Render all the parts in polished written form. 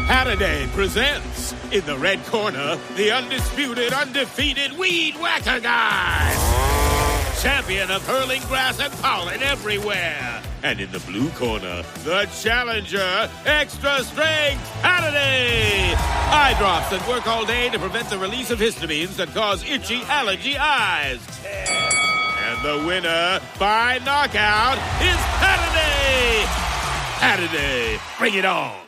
Holiday presents, in the red corner, the undisputed, undefeated Weed Whacker Guy. Champion of hurling grass and pollen everywhere. And in the blue corner, the challenger, extra strength Holiday. Eye drops that work all day to prevent the release of histamines that cause itchy allergy eyes. And the winner by knockout is Holiday. Holiday, bring it on.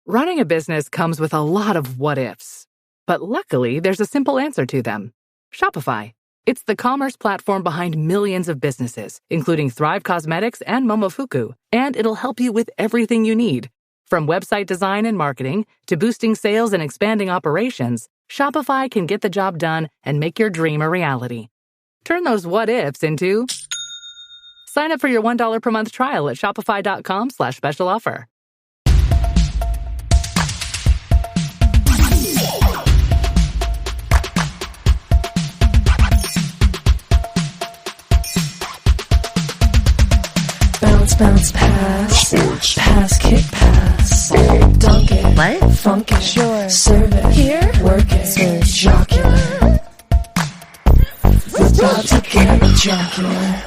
Running a business comes with a lot of what-ifs. But luckily, there's a simple answer to them. Shopify. It's the commerce platform behind millions of businesses, including Thrive Cosmetics and Momofuku. And it'll help you with everything you need. From website design and marketing to boosting sales and expanding operations, Shopify can get the job done and make your dream a reality. Turn those what-ifs into... Sign up for your $1 per month trial at shopify.com/special offer. Bounce, pass. Sports. Pass, kick, pass. Dunk it. What? Funk it. Sure. Serve it. Here. Work it. Jocular. About to get jocular.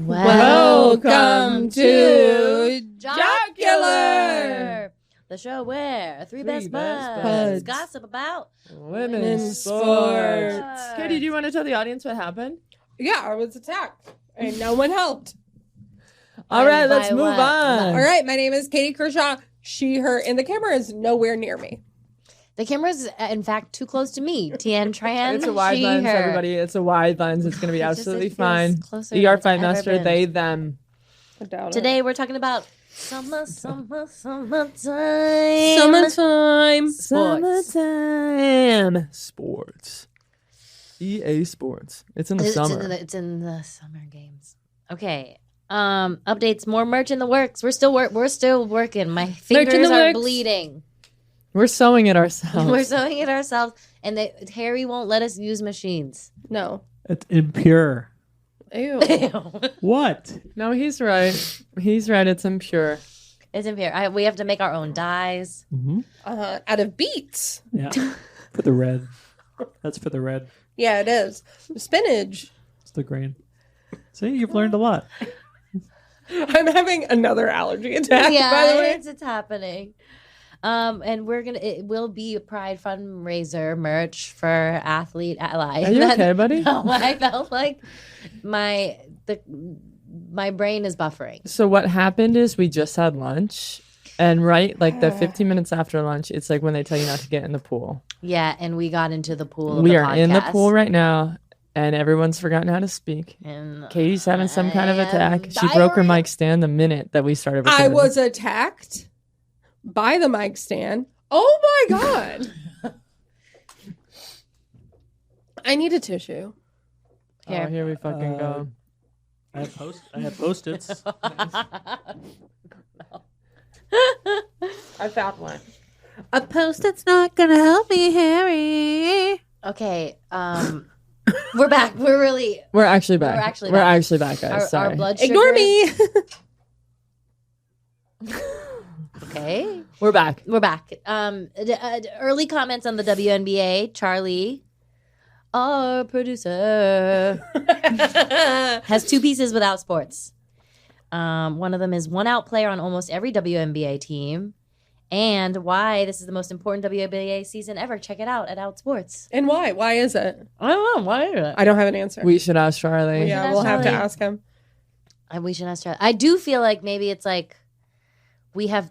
Welcome to Jocular, the show where three best buds gossip about women's sports. Katie, do you want to tell the audience what happened? Yeah, I was attacked and no one helped. All right, let's move on. All right, my name is Katie Kershaw. She, her, and the camera is nowhere near me. The camera's, in fact, too close to me. Tien Tran. It's a wide lens, her. Everybody. It's a wide lens. It's going to be absolutely fine. ER Fight Master, they, them. Today we're talking about summertime. Sports. EA Sports. It's in the summer. It's in the summer games. Okay. Updates. More merch in the works. We're still working. My fingers are bleeding. We're sewing it ourselves. And Harry won't let us use machines. No. It's impure. Ew. What? No, he's right. He's right. It's impure. It's impure. We have to make our own dyes. Mm-hmm. Out of beets. Yeah. For the red. That's for the red. Yeah, it is. Spinach. It's the green. See, you've learned a lot. I'm having another allergy attack, Yeah, by the way. it's happening. And it will be a Pride fundraiser merch for Athlete Ally. Are you okay, buddy? No, I felt like my brain is buffering. So what happened is we just had lunch, and the 15 minutes after lunch, it's like when they tell you not to get in the pool. Yeah, and we got into the pool. We are in the pool right now, and everyone's forgotten how to speak. And Katie's having some kind of attack. She broke her mic stand the minute that we started recording. I was attacked by the mic stand. Oh my God. I need a tissue. Here we fucking go. I have Post-its. I found one. A Post-it's not gonna help me, Harry. Okay, we're back. We're actually back. We're actually back, guys. Our blood sugar. Ignore me. Okay. We're back. Early comments on the WNBA. Charlie, our producer, has two pieces without sports. One of them is one out player on almost every WNBA team, and why this is the most important WNBA season ever. Check it out at Outsports. And why? Why is it? I don't know. Why is it? I don't have an answer. We should ask Charlie. Yeah, we'll have to ask him. We should ask Charlie. I do feel like maybe it's like we have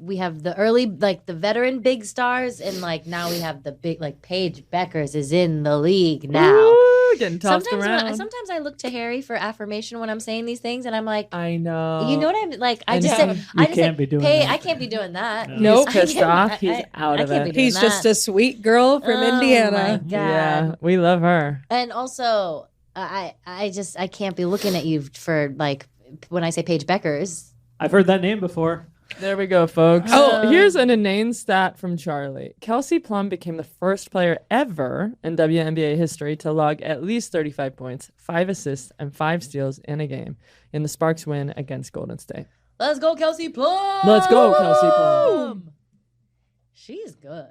we have the early, the veteran big stars, and now we have the big, Paige Beckers is in the league now. Ooh, getting tossed around. Sometimes I look to Harry for affirmation when I'm saying these things, and I'm like, I know. You know what I'm like? I just can't be doing that. I can't be doing that. No. He's pissed off. He's out of it. He's just a sweet girl from Indiana. My God. Yeah, we love her. And also, I can't be looking at you for when I say Paige Beckers. I've heard that name before. There we go, folks. Here's an inane stat from Charlie. Kelsey Plum became the first player ever in WNBA history to log at least 35 points, 5 assists, and 5 steals in a game in the Sparks win against Golden State. Let's go, Kelsey Plum. Let's go, Kelsey Plum. She's good.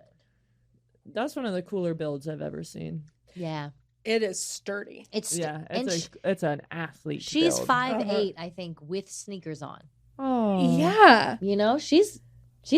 That's one of the cooler builds I've ever seen. Yeah. It is sturdy. It's It's an athlete. she's build. 5'8", I think, with sneakers on. Oh. Yeah. You know, she's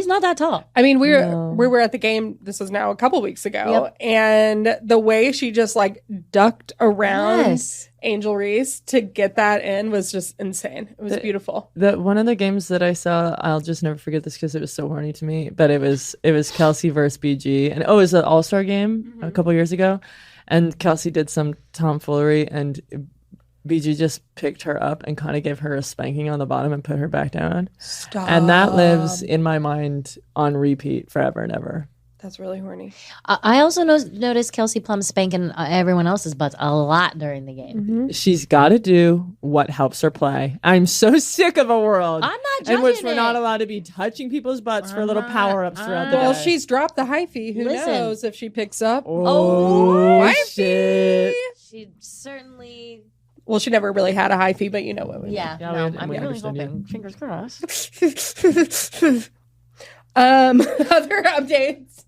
not that tall. I mean, we No. were at the game. This was now a couple weeks ago, Yep. and the way she just like ducked around Yes. Angel Reese to get that in was just insane. It was beautiful. One of the games that I saw, I'll just never forget this because it was so horny to me. But it was Kelsey versus BG, and it was an All-Star game a couple years ago, and Kelsey did some tomfoolery, and BG just picked her up and kind of gave her a spanking on the bottom and put her back down. Stop. And that lives in my mind on repeat forever and ever. That's really horny. I also noticed Kelsey Plum spanking everyone else's butts a lot during the game. She's got to do what helps her play. I'm so sick of a world I'm not judging in which we're not it. allowed to be touching people's butts for I'm little not- power-ups throughout the day. Well, she's dropped the hyphy. Who Listen. knows if she picks up? Oh, Wifey! shit. She certainly, Well, she never really had a hyphy, but you know what we mean. yeah. Yeah, no, we I'm really understand you. hoping. Fingers crossed. Other updates.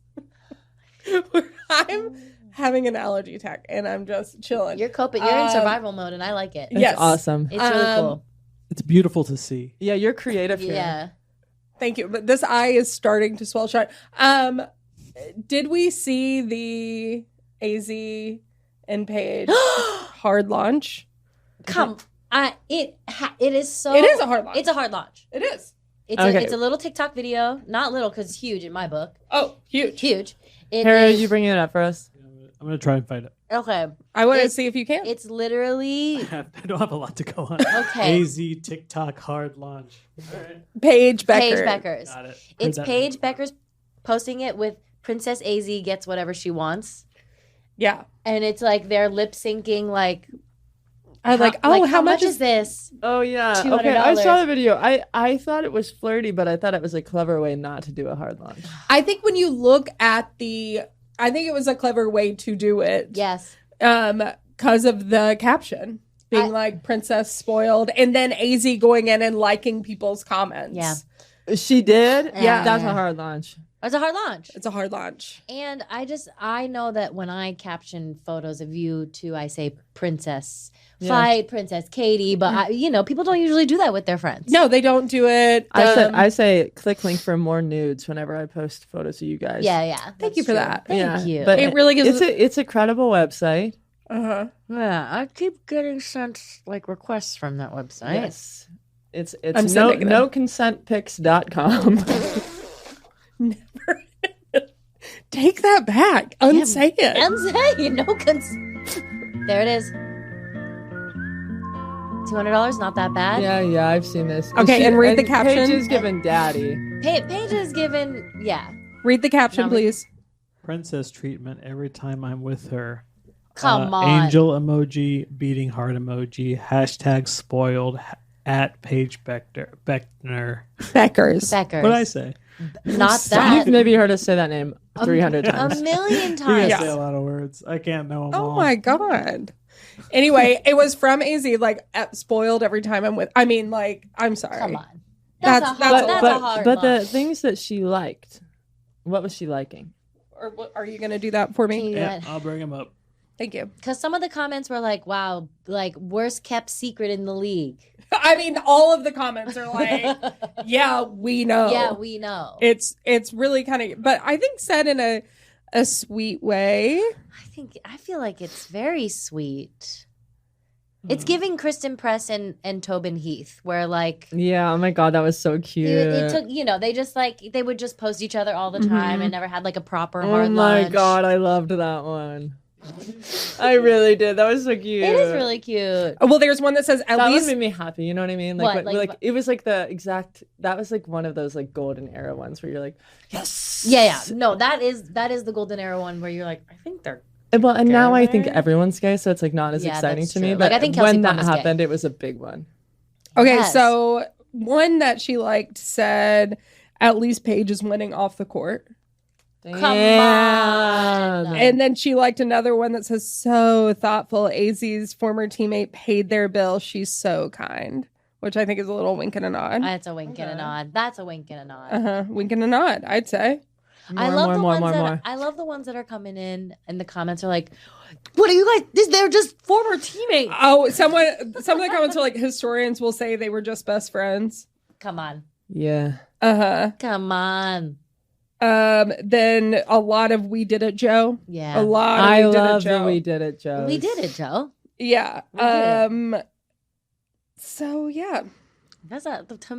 I'm having an allergy attack and I'm just chilling. You're coping. You're in survival mode, and I like it. It's Yes. awesome. It's really cool. It's beautiful to see. Yeah, you're creative here. Yeah. Thank you. But this eye is starting to swell shut. Did we see the AZ and Paige hard launch? Come. It is so. It is a hard launch. It's a hard launch. It is. Okay. It's a little TikTok video. Not little because it's huge in my book. Oh, huge. Huge. It Hera, is- you bringing it up for us? I'm going to try and find it. Okay. I want to It's- see if you can. It's literally I don't have a lot to go on. Okay. AZ TikTok hard launch. All right. Paige Becker. Paige Beckers. Got it. It's Heard that Paige name. Beckers posting it with Princess AZ gets whatever she wants. Yeah. And it's like they're lip syncing like I like, how much is this? Oh yeah. $200. Okay, I saw the video. I thought it was flirty, but I thought it was a clever way not to do a hard launch. I think when you look at I think it was a clever way to do it. Yes. Because of the caption being like princess spoiled and then AZ going in and liking people's comments. Yeah. She did? Yeah. That's a hard launch. It's a hard launch. It's a hard launch. And I know that when I caption photos of you two, I say princess, fight Princess Katie, but people don't usually do that with their friends. No, they don't do it. I say click link for more nudes whenever I post photos of you guys. Yeah. Thank you that's for true. that. Thank you. But It really gives it's a credible website. Uh-huh. Yeah, I keep getting sent like requests from that website. Yes. It's I'm sending them. noconsentpics.com. Never. Take that back. Unsay it. And say there it is. $200, not that bad. yeah, I've seen this. Okay, and read the caption. Paige is giving daddy. Paige is given, Read the caption, No, please. Princess treatment every time I'm with her. Come on. Angel emoji, beating heart emoji, hashtag spoiled, at Paige Beckner. Beckers. Beckers. What did I say? Not You've that. maybe heard us say that name 300 A times. million You times. guys say a lot of words. I can't know them all. Oh my God. Anyway, it was from AZ, like spoiled every time I'm with. I mean, like, I'm sorry. Come on. That's- a that's hard, a that's lot. a hard but the launch. things that she liked, what was she liking? Or are you going to do that for me? Yeah, I'll bring them up. Thank you. Because some of the comments were like, wow, like worst kept secret in the league. I mean, all of the comments are like, yeah, we know. Yeah, we know. It's really kind of, but I think said in a sweet way. I feel like it's very sweet. It's giving Kristen Press and Tobin Heath, where like Yeah, oh my God, that was so cute. it took, they just like they would just post each other all the time and never had like a proper oh hard my lunch. God, I loved that one. I really did. That was so cute. It is really cute. Well, there's one that says at That least one made me happy. You know what I mean? What, Like, like- like it was like the exact. That was like one of those like golden era ones where you're like, yes. Yeah. No, that is the golden era one where you're like, I think they're Well, and now I think together. everyone's gay, so it's like not as Yeah, exciting that's to me. true. But Like, I think Kelsey when Plum that is gay. happened, it was a big one. Okay, Yes. so one that she liked said, at least Paige is winning off the court. Come Damn. on. And then she liked another one that says, so thoughtful. AZ's former teammate paid their bill. She's so kind. which I think is a little wink and a nod. That's a wink and a nod. That's a wink and a nod. Wink and a nod, I'd say. I love the ones that are coming in and the comments are like, what are you guys? They're just former teammates. Oh, some of the comments are like, historians will say they were just best friends. Come on. Yeah. Come on. Then a lot of we did it, Joe. Yeah. A lot of I we did love it, Joe. that we did it, Joe. We did it, Joe. Yeah. We did So yeah. To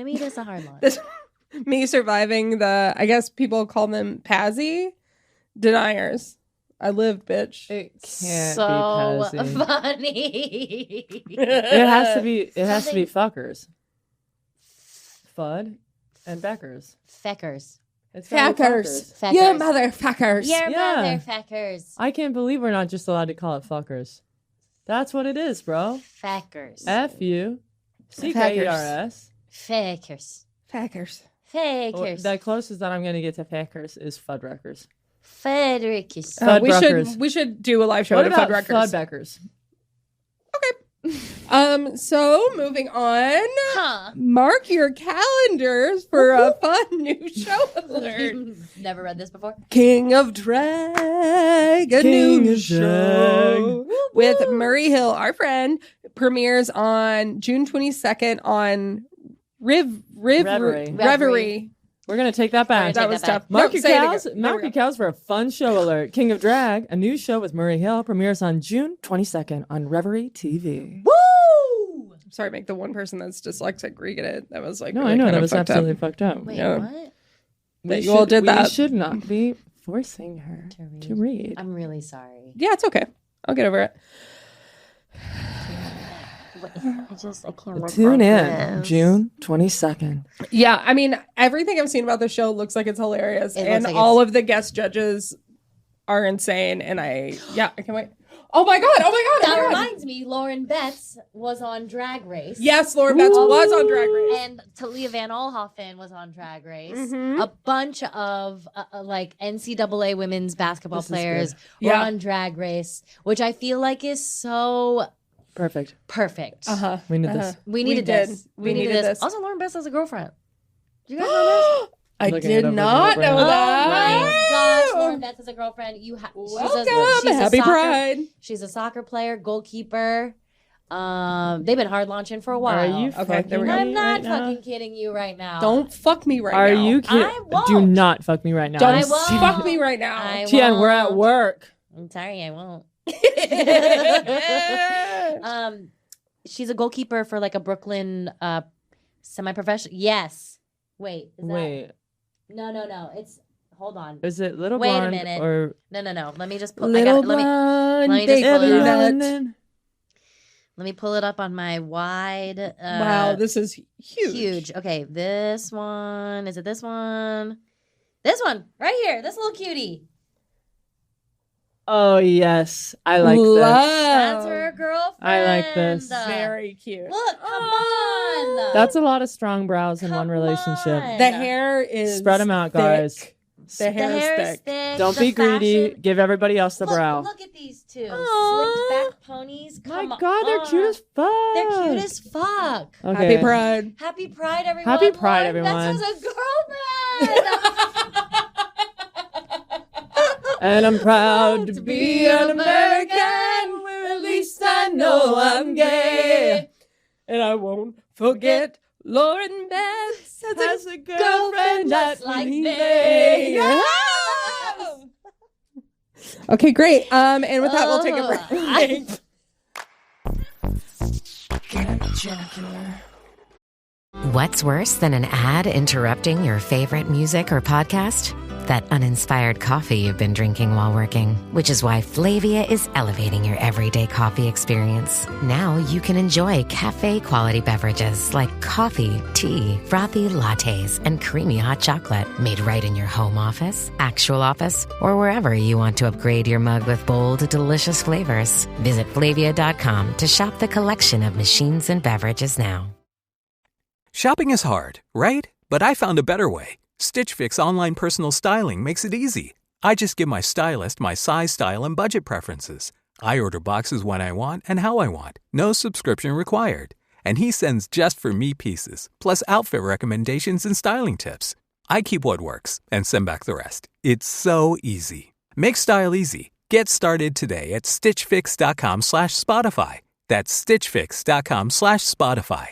me, that's a hard line. Me surviving I guess people call them Pazzy deniers. I lived, bitch. It can't so be Pazzy. funny. It has to be fuckers. Fud and Beckers. Feckers. It's gotta be Fuckers. Feckers. You motherfuckers. You're Yeah. motherfuckers. I can't believe we're not just allowed to call it fuckers. That's what it is, bro. Feckers. F-U-C-K-E-R-S. Fakers. Fuckers. Fakers. The closest that I'm going to get to Fakers is Fuddruckers. Federicus. We should do a live show What at about Fuddruckers. Fuddbeckers? So moving on. Huh. Mark your calendars for a fun new show alert. Never read this before. King of Drag, a new show with Murray Hill, our friend, premieres on June 22nd on Reverie. We're going to take that back. That was tough. Mark No, your say it cows. again. There Mark we your go. cows for a fun show alert. King of Drag, a new show with Murray Hill, premieres on June 22nd on Reverie TV. Woo! Sorry, make the one person that's dyslexic read it. That was like No, really I know kind that of was fucked absolutely up. fucked up. Wait, Yeah. what? That you all did that. We should not be forcing her to read. I'm really sorry. Yeah, it's okay. I'll get over it. I can't Tune in June 22nd. Yeah, I mean, everything I've seen about the show looks like it's hilarious. It And looks like all of the guest judges are insane. And I can't wait. Oh my God. That reminds me, Lauren Betts was on Drag Race. Yes, Lauren Betts was on Drag Race. And Talia Van Olhoffen was on Drag Race. Mhm. A bunch of like NCAA women's basketball This is players good. were Yeah. on Drag Race, which I feel like is so Perfect. perfect. Uh-huh. We need this. We needed did. this. We needed this. Also, Lauren Betts has a girlfriend. Do you guys know this? I Looking did it up not right now. know Oh that. my gosh, Lauren Betts has a girlfriend. Welcome. Happy Pride. She's a soccer player, goalkeeper. They've been hard launching for a while. Are you Okay, fucking there we go. I'm me not right now? fucking kidding you right now. Don't fuck me right Are now. you kidding? I won't. Do not fuck me right now. Don't I won't. fuck me right now. I Tian, we're at won't. work. I'm sorry, I won't. She's a goalkeeper for like a Brooklyn semi-professional. Yes. Wait. Is Wait, That... No. It's. Hold on. is it Little Wait a Blonde minute. or No. Let me just pull. Little let blonde me just pull it baby up. nut. me pull it up on my wide. Wow, this is huge. Huge. Okay, this one. Is it this one? This one right here. This little cutie. Oh yes, I like Love. this. That's her girlfriend. I like this. Very cute. Look, come on. That's a lot of strong brows in Come one relationship. on. The hair is Spread 'em out, thick. guys. The hair is thick. Don't the be greedy. fashion- Give everybody else the brow. Look at these two. Aw. Slicked back ponies. Come My God, they're cute as fuck. They're cute as fuck. Okay. Happy Pride. Happy Pride, everyone. Happy Pride, Lauren everyone. Betts has a girlfriend. And I'm proud to be an American, where at least I know I'm gay. And I won't forget Lauren Betts Has a girlfriend just that like me. me. Yes! Okay, great. And with that, we'll take a break. What's worse than an ad interrupting your favorite music or podcast? That uninspired coffee you've been drinking while working, which is why Flavia is elevating your everyday coffee experience. Now you can enjoy cafe-quality beverages like coffee, tea, frothy lattes, and creamy hot chocolate made right in your home office, actual office, or wherever you want to upgrade your mug with bold, delicious flavors. Visit Flavia.com to shop the collection of machines and beverages now. Shopping is hard, right? But I found a better way. Stitch Fix online personal styling makes it easy. I just give my stylist my size, style, and budget preferences. I order boxes when I want and how I want. No subscription required. And he sends just for me pieces, plus outfit recommendations and styling tips. I keep what works and send back the rest. It's so easy. Make style easy. Get started today at stitchfix.com/Spotify. That's stitchfix.com/Spotify.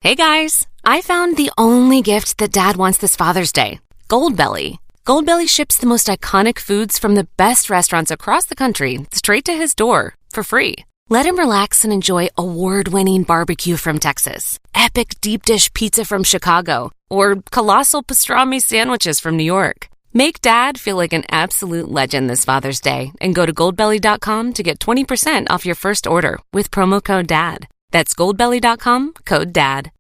Hey guys, I found the only gift that Dad wants this Father's Day. Goldbelly. Goldbelly ships the most iconic foods from the best restaurants across the country straight to his door for free. Let him relax and enjoy award-winning barbecue from Texas, epic deep dish pizza from Chicago, or colossal pastrami sandwiches from New York. Make Dad feel like an absolute legend this Father's Day and go to goldbelly.com to get 20% off your first order with promo code DAD. That's goldbelly.com, code DAD.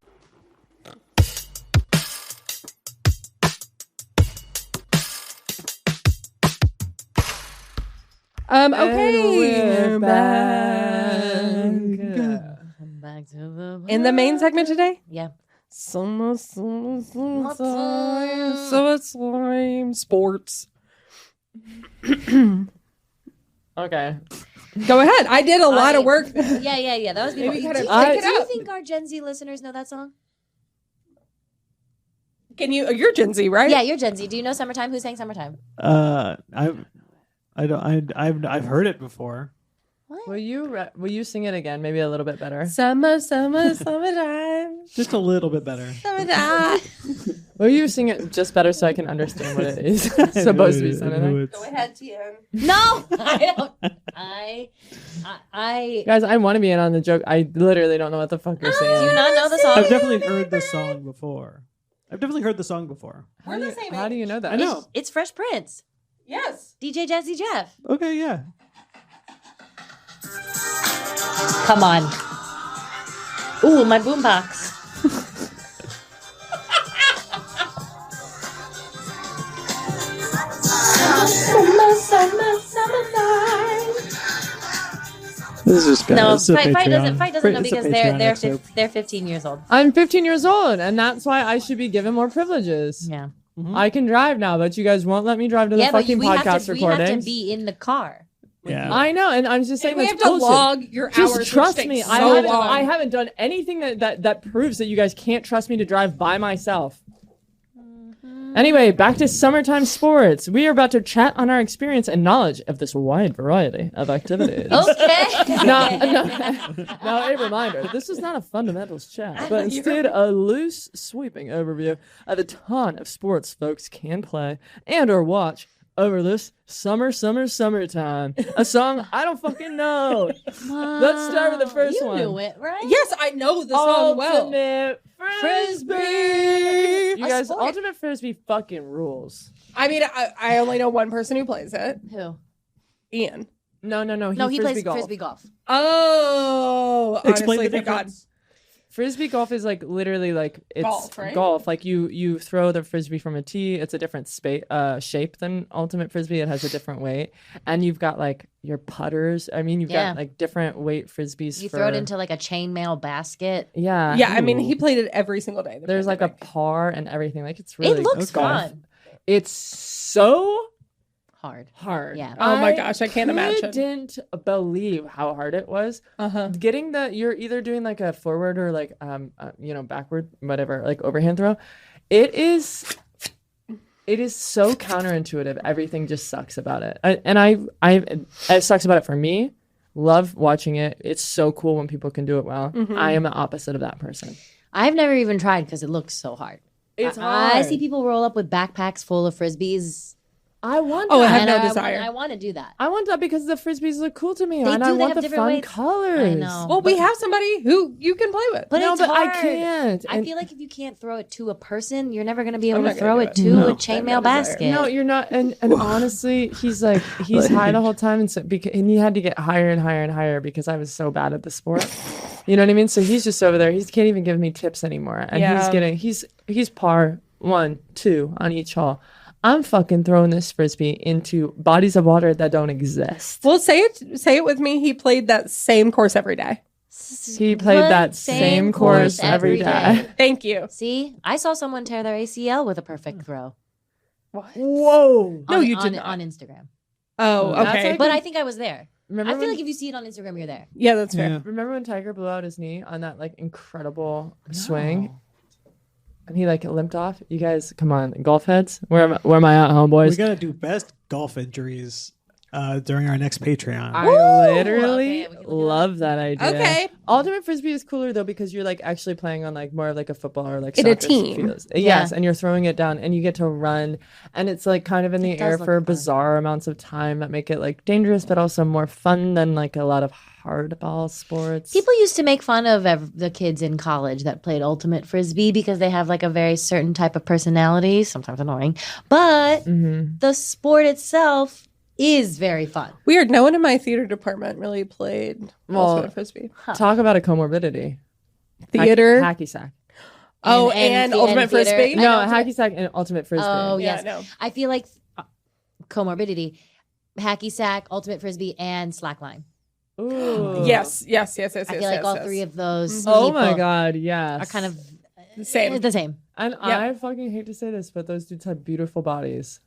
Okay. We're back. Back to the In the main segment today? Yeah. Summertime, sports. Okay. Go ahead. I did a lot of work. Yeah. That was before. Maybe Do kinda you, pick it do you up. think our Gen Z listeners know that song? Can you? You're Gen Z, right? Yeah, you're Gen Z. Do you know "Summertime"? Who sang "Summertime"? I've heard it before. What? Will you sing it again? Maybe a little bit better. Summertime. Just a little bit better. Summertime. Will you sing it just better so I can understand what it is supposed to be singing? Go ahead, Tien. No, I don't. I Guys, I want to be in on the joke. I literally don't know what the fuck you're do saying. you not know the song? I've definitely heard the song before. We're the same How do age. you know that? I know. It's Fresh Prince. Yes. DJ Jazzy Jeff. Okay, yeah. Come on. Ooh, my boombox. This is good. No, It's a Fight doesn't know It's a because Patreon episode. they're 15 years old. I'm 15 years old, and that's why I should be given more privileges. Yeah. I can drive now, but you guys won't let me drive to the Yeah, but fucking we have podcast to recordings. be in the car. Yeah. I know, and I'm just saying And we that's have to bullshit. log your Just hours. trust which me. takes I so haven't. long. I haven't done anything that proves that you guys can't trust me to drive by myself. Anyway, back to summertime sports. We are about to chat on our experience and knowledge of this wide variety of activities. Okay. Now, a reminder, this is not a fundamentals chat, but instead a loose, sweeping overview of a ton of sports folks can play and or watch over this summertime. A song I don't fucking know. Let's start with the first you one. knew it, right? Yes, I know the song well. Ultimate Frisbee. You guys, sport. Ultimate Frisbee fucking rules. I mean, I only know one person who plays it. Who? Ian. No. He plays golf. frisbee golf. Oh, Explain honestly, the thank God. difference. Frisbee golf is like literally like it's Golf, right? golf. Like you throw the frisbee from a tee. It's a different shape than Ultimate Frisbee. It has a different weight, and you've got like your putters. I mean, you've Yeah. got like different weight frisbees. You throw it into like a chainmail basket. Yeah. Yeah, I mean, he played it every single day. There's like a par and everything. Like it's really It looks golf. fun. It's so Hard. hard. Yeah. Oh my gosh, I can't imagine. Didn't believe how hard it was. Getting you're either doing like a forward or like backward, whatever, like overhand throw. It is so counterintuitive. Everything just sucks about it. It sucks about it for me. Love watching it. It's so cool when people can do it well. I am the opposite of that person. I've never even tried because it looks so hard. It's I hard. see people roll up with backpacks full of frisbees. I want Oh, I that. have And no I desire. want to do that. I want that because the frisbees look cool to me, They and do, I they want have the different fun weights. colors. I know. Well, we have somebody who you can play with. But No, it's but I hard. can't. I And- feel like if you can't throw it to a person, you're never going to be able I'm to not throw gonna it do to it. a No, I have chainmail no desire. basket. No, you're not. And honestly, he's high the whole time, and and he had to get higher and higher and higher because I was so bad at the sport. You know what I mean? So he's just over there. He can't even give me tips anymore, and he's par 1, 2 on each hole. I'm fucking throwing this frisbee into bodies of water that don't exist. Well, say it with me. He played that same course every day. He played that same course every day. Thank you. See, I saw someone tear their ACL with a perfect throw. Whoa! No, you on, did not. on Instagram. Oh, That's okay. like- But I think I was there. Remember I feel when, like if you see it on Instagram, you're there. Yeah, that's fair. Yeah. remember when Tiger blew out his knee on that like incredible swing? And he like limped off. You guys, come on, golf heads. Where am I at, homeboys? We gotta do best golf injuries during our next Patreon. I literally Okay, we can do love that idea. Okay. Ultimate frisbee is cooler though because you're like actually playing on like more of like a football or like In a soccer team. field. Yes, and you're throwing it down and you get to run and it's like kind of in the does air look for fun. bizarre amounts of time that make it like dangerous but also more fun than like a lot of hardball sports. People used to make fun of the kids in college that played ultimate frisbee because they have like a very certain type of personality, sometimes annoying. But the sport itself is very fun. Weird. No one in my theater department really played ultimate frisbee. Talk about a comorbidity. Theater. Hacky sack. Oh, and ultimate theater. frisbee. I No, know hacky sack and ultimate frisbee. Oh, Yeah, yes. no. I feel like comorbidity, hacky sack, ultimate frisbee, and slackline. Ooh. Yes. I feel like all three of those Oh my people god, yes. are kind of Same. the same. And I fucking hate to say this, but those dudes have beautiful bodies.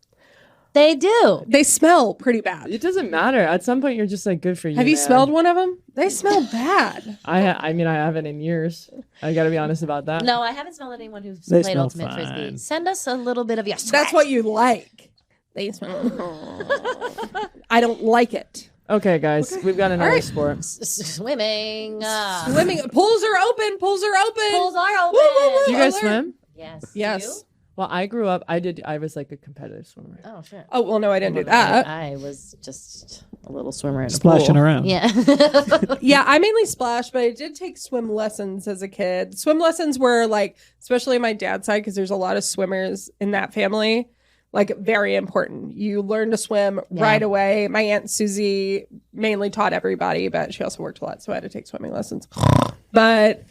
They do. They smell pretty bad. It doesn't matter. At some point, you're just like, good for you. Have you man. smelled one of them? They smell bad. I mean, I haven't in years. I got to be honest about that. No, I haven't smelled anyone who's They played smell ultimate fine. frisbee. Send us a little bit of your sweat. That's what you like. They smell. I don't like it. Okay, guys, we've got another right. sport. Swimming. Swimming. Pools are open. Pools are open. Pools are open. Woo, woo, woo. Do you guys Alert. swim? Yes. Yes. Well, I grew up. I was like a competitive swimmer. Oh, sure. Oh well, no, I didn't do that. I was just a little swimmer in a Splashing pool. around. Yeah. Yeah, I mainly splashed, but I did take swim lessons as a kid. Swim lessons were like, especially on my dad's side, because there's a lot of swimmers in that family, like very important. You learn to swim right away. My Aunt Susie mainly taught everybody, but she also worked a lot, so I had to take swimming lessons. But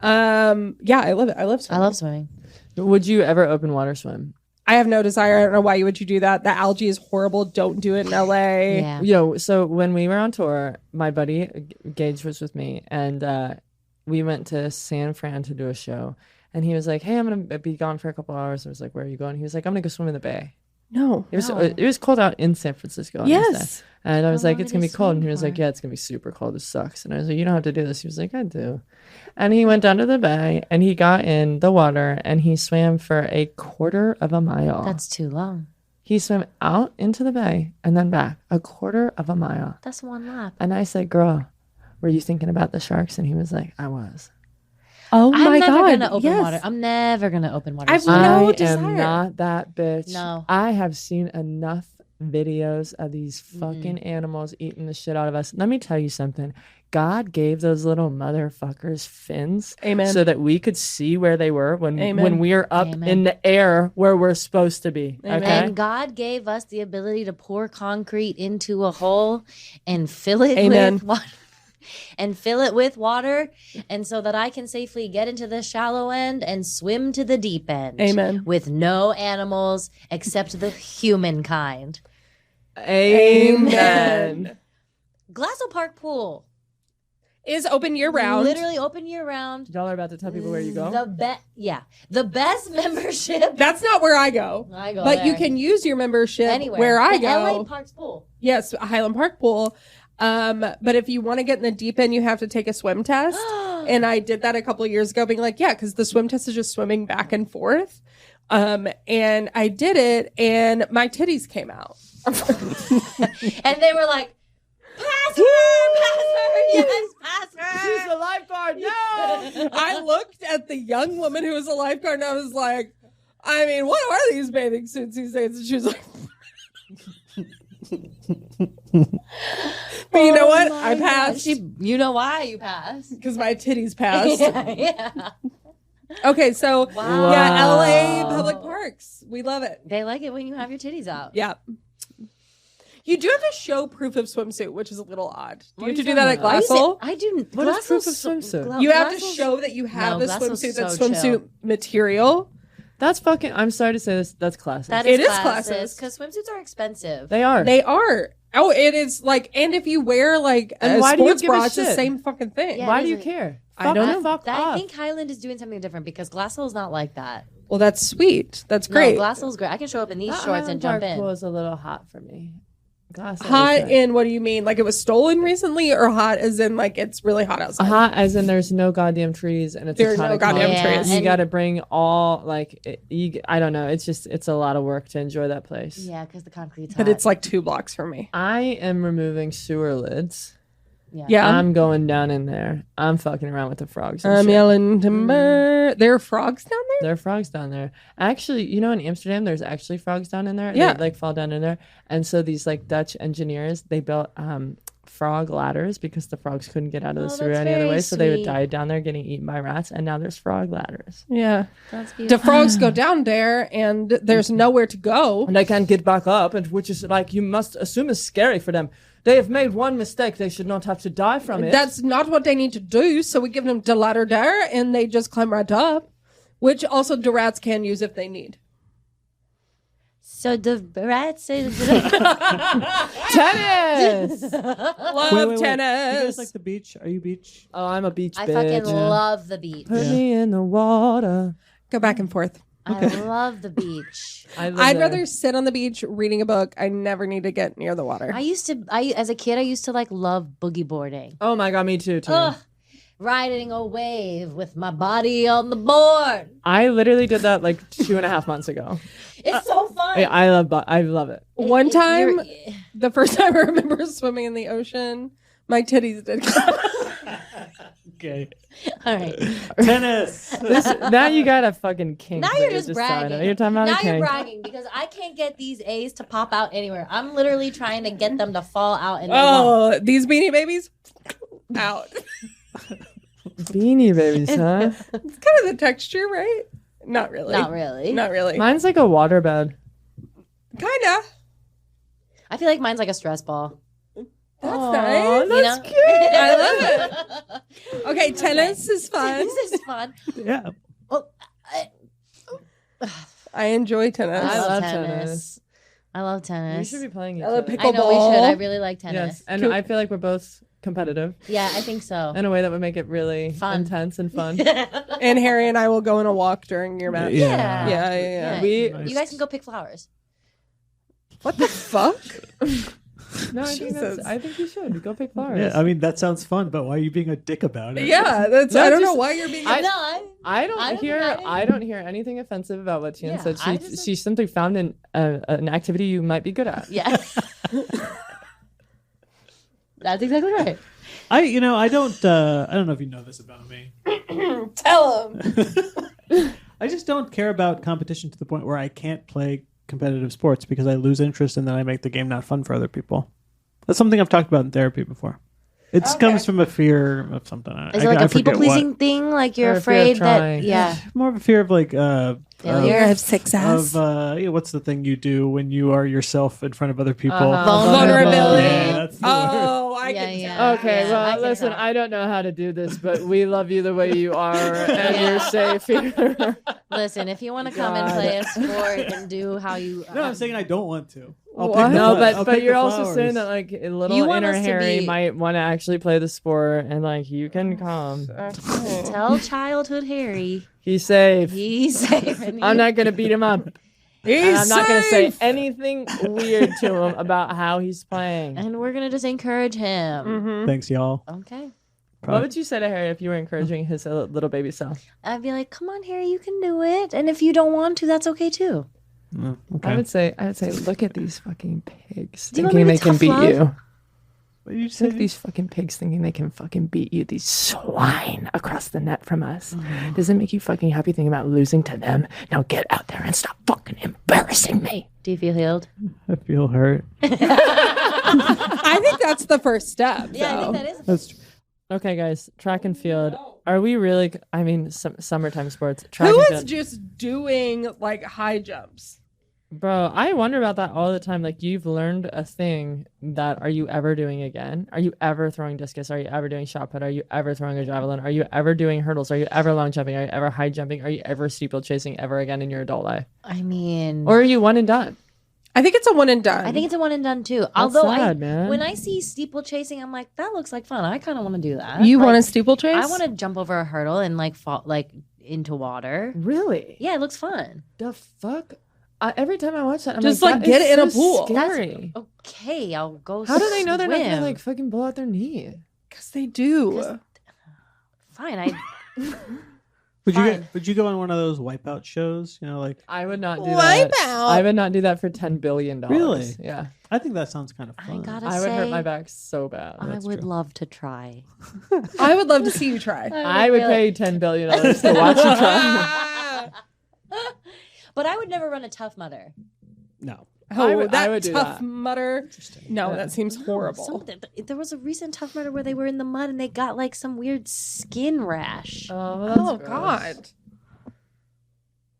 yeah, I love it. I love I swimming. love swimming. Would you ever open water swim? I have no desire. I don't know why you would you do that. The algae is horrible. Don't do it in LA. Yeah. So when we were on tour, my buddy Gage was with me, and we went to San Fran to do a show. And he was like, "Hey, I'm gonna be gone for a couple hours." I was like, "Where are you going?" He was like, "I'm gonna go swim in the bay." No. It was cold out in San Francisco. on this Yes. day. And I was How like, long "It's did gonna he be cold." And he swim was like, for? "Yeah, it's gonna be super cold. This sucks." And I was like, "You don't have to do this." He was like, "I do." And he went down to the bay and he got in the water and he swam for a quarter of a mile. That's too long. He swam out into the bay and then back a quarter of a mile. That's one lap. And I said, "Girl, were you thinking about the sharks?" And he was like, "I was." Oh I'm my never God. gonna open Yes. water. I'm never gonna open water. I've swim. no I desire. am not that bitch. No. I have seen enough videos of these fucking animals eating the shit out of us. Let me tell you something. God gave those little motherfuckers fins. Amen. So that we could see where they were when Amen. we are up Amen. in the air where we're supposed to be. Amen. Okay? And God gave us the ability to pour concrete into a hole and fill it Amen. with water. And fill it with water, and so that I can safely get into the shallow end and swim to the deep end. Amen. With no animals except the humankind. Amen. Glasso Park Pool. Is open year round. Literally open year round. Y'all are about to tell people where you go? The best membership. That's not where I go. I go But you there. can use your membership Anywhere. where I The go. LA Parks Pool. Yes, Highland Park Pool. But if you want to get in the deep end, you have to take a swim test. And I did that a couple of years ago, being like, yeah, because the swim test is just swimming back and forth. And I did it, and my titties came out. And they were like, pass her, yes, pass her. She's the lifeguard. No. I looked at the young woman who was a lifeguard, and I was like, I mean, what are these bathing suits these days? And she was like, but you know what? I passed You know why you passed? because my titties passed. Yeah. Okay, so Wow. yeah, LA public parks. We love it. They like it when you have your titties out. Yeah. You do have to show proof of swimsuit, which is a little odd. Do you have to do you that at talking Glassell? I do. What is proof of swimsuit? You have to show that you have the Glassell's swimsuit that's so swimsuit chill. material. That's fucking, I'm sorry to say this, that's classic. That It is is classes classes. because swimsuits are expensive. They are. They are. Oh, it is like, and if you wear like And a why do you sports give a bra, it's the shit? same fucking thing. Yeah. Why it do you is a- care? I don't know. Fuck I off. think Highland is doing something different because Glassell is not like that. Well, that's sweet. That's great. No, Glassell's great. I can show up in these shorts and jump in. Pool is a little hot for me. Glass Hot ice. in what do you mean? Like it was stolen recently, or hot as in like it's really hot outside? Hot as in there's no goddamn trees and it's There's a ton no of goddamn concrete. trees. You And- got to bring all I don't know. It's a lot of work to enjoy that place. Yeah, because the concrete's hot. But it's like 2 blocks from me. I am removing sewer lids. Yeah. I'm going down in there. I'm fucking around with the frogs. And I'm shit. yelling timber. There are frogs down there? There are frogs down there. Actually, in Amsterdam, there's actually frogs down in there. Yeah. They fall down in there. And so these Dutch engineers, they built frog ladders because the frogs couldn't get out of the sewer that's any other very way. So they would sweet. die down there getting eaten by rats. And now there's frog ladders. Yeah. That's The beautiful. frogs go down there and there's nowhere to go. And they can't get back up, and which is you must assume is scary for them. They have made one mistake. They should not have to die from it. That's not what they need to do. So we give them the ladder there and they just climb right up, which also the rats can use if they need. So the rats is tennis. Love Wait. tennis. You guys like the beach? Are you beach? Oh, I'm a beach I bitch. fucking love the beach. Put me in the water. Go back and forth. I love the beach. I'd rather sit on the beach reading a book. I never need to get near the water. As a kid, I used to love boogie boarding. Oh my god, me too. Ugh, riding a wave with my body on the board. I literally did that 2.5 months ago. It's so fun. I love it. One time, You're- the first time I remember swimming in the ocean, my titties did Okay. All right. Tennis. Now you got a fucking kink. Now that you're just talking bragging. about. You're talking about now a kink. you're bragging because I can't get these A's to pop out anywhere. I'm literally trying to get them to fall out and they won't. Oh, these Beanie Babies? Out. Beanie Babies, huh? It's kind of the texture, right? Not really. Not really. Not really. Mine's like a waterbed. Kinda. I feel like mine's like a stress ball. That's Aw, nice. that's You know? cute. I love it. Okay, tennis is fun. This is fun. Yeah. Oh, I enjoy tennis. I love love tennis. tennis. I love We tennis. should be playing each I love other. pickle- I know we should. I Pickleball. really like tennis. Yes, and I feel like we're both competitive Yeah, I think so. in a way that would make it really Fun. intense and fun. And Harry and I will go on a walk during your match. Yeah. Yeah. We You guys can go pick flowers. What the fuck? no, Jesus. I think you should go pick flowers. Yeah, I mean that sounds fun, but why are you being a dick about it? Yeah, that's. No, I don't know just- why you're being. I- No, I don't I don't hear. think I I don't hear anything offensive about what Tian Yeah, said. I just- She simply found an activity you might be good at. yeah. That's exactly right. I don't know if you know this about me. Tell him. I just don't care about competition to the point where I can't play competitive sports because I lose interest and then I make the game not fun for other people. That's something I've talked about in therapy before. It comes from a fear of something. Is it like a people pleasing thing? Like you're Or a fear of afraid that trying. yeah. More of a fear of Failure. Of success. what's the thing you do when you are yourself in front of other people? Vulnerability. Yeah, that's the word. Oh, I Yeah, can yeah. tell. Okay, Yeah, I well, can listen, tell. I don't know how to do this, but we love you the way you are, and you're safe here. Listen, if you want to come and God. play a sport and do how you No, I'm saying I don't want to. I'll What? pick the No, fla- I'll but pick you're the also flowers. saying that like a little You want inner us to Harry be- might want to actually play the sport, and like you can come. tell childhood Harry He's safe. he's safe. And I'm not gonna beat him up. And I'm not gonna say anything weird to him about how he's playing. and we're gonna just encourage him. Thanks, y'all. Okay. What would you say to Harry if you were encouraging his little baby self? I'd be like, come on, Harry, you can do it. And if you don't want to, that's okay too. I would say, look at these fucking pigs Do you want me thinking they to can tough beat love? you. What did you Look say? at these fucking pigs thinking they can fucking beat you. These swine across the net from us. Does it make you fucking happy thinking about losing to them? Now get out there and stop fucking embarrassing me. Do you feel healed? I feel hurt. I think that's the first step. Yeah, I though. think that is. That's true. Okay, guys, track and field. Are we really? I mean, summertime sports. Track Who and is field. just doing like high jumps? Bro, I wonder about that all the time. Like, you've learned a thing that are you ever doing again? Are you ever throwing discus? Are you ever doing shot put? Are you ever throwing a javelin? Are you ever doing hurdles? Are you ever long jumping? Are you ever high jumping? Are you ever steeplechasing ever again in your adult life? I mean, Or are you one and done? I think it's a one and done. I think it's a one and done too. Although sad, man. when I see steeplechasing, I'm like, that looks like fun. I kind of want to do that. you Like, want a steeplechase? I want to jump over a hurdle and like fall like into water. Really? Yeah, it looks fun. The fuck? Every time I watch that, I'm Just, like, like, that get is it in a so pool. Scary. Okay, I'll go. How do they know they're not swim. gonna like fucking blow out their knee? Because they do. Fine, I. Would you go on one of those wipeout shows? You know, like I would not do Wipe that. out. I would not do that for $10 billion. Really? Yeah. I think that sounds kind of I fun. gotta I would hurt say, my back so bad. I would love to try. I would love to see you try. I would pay $10 billion to watch you try. But I would never run a Tough Mudder. No. Oh, I would that do Tough that. Mudder. No, that seems horrible. There was a recent Tough Mudder where they were in the mud and they got like some weird skin rash. Oh, well, that's Oh, gross. God.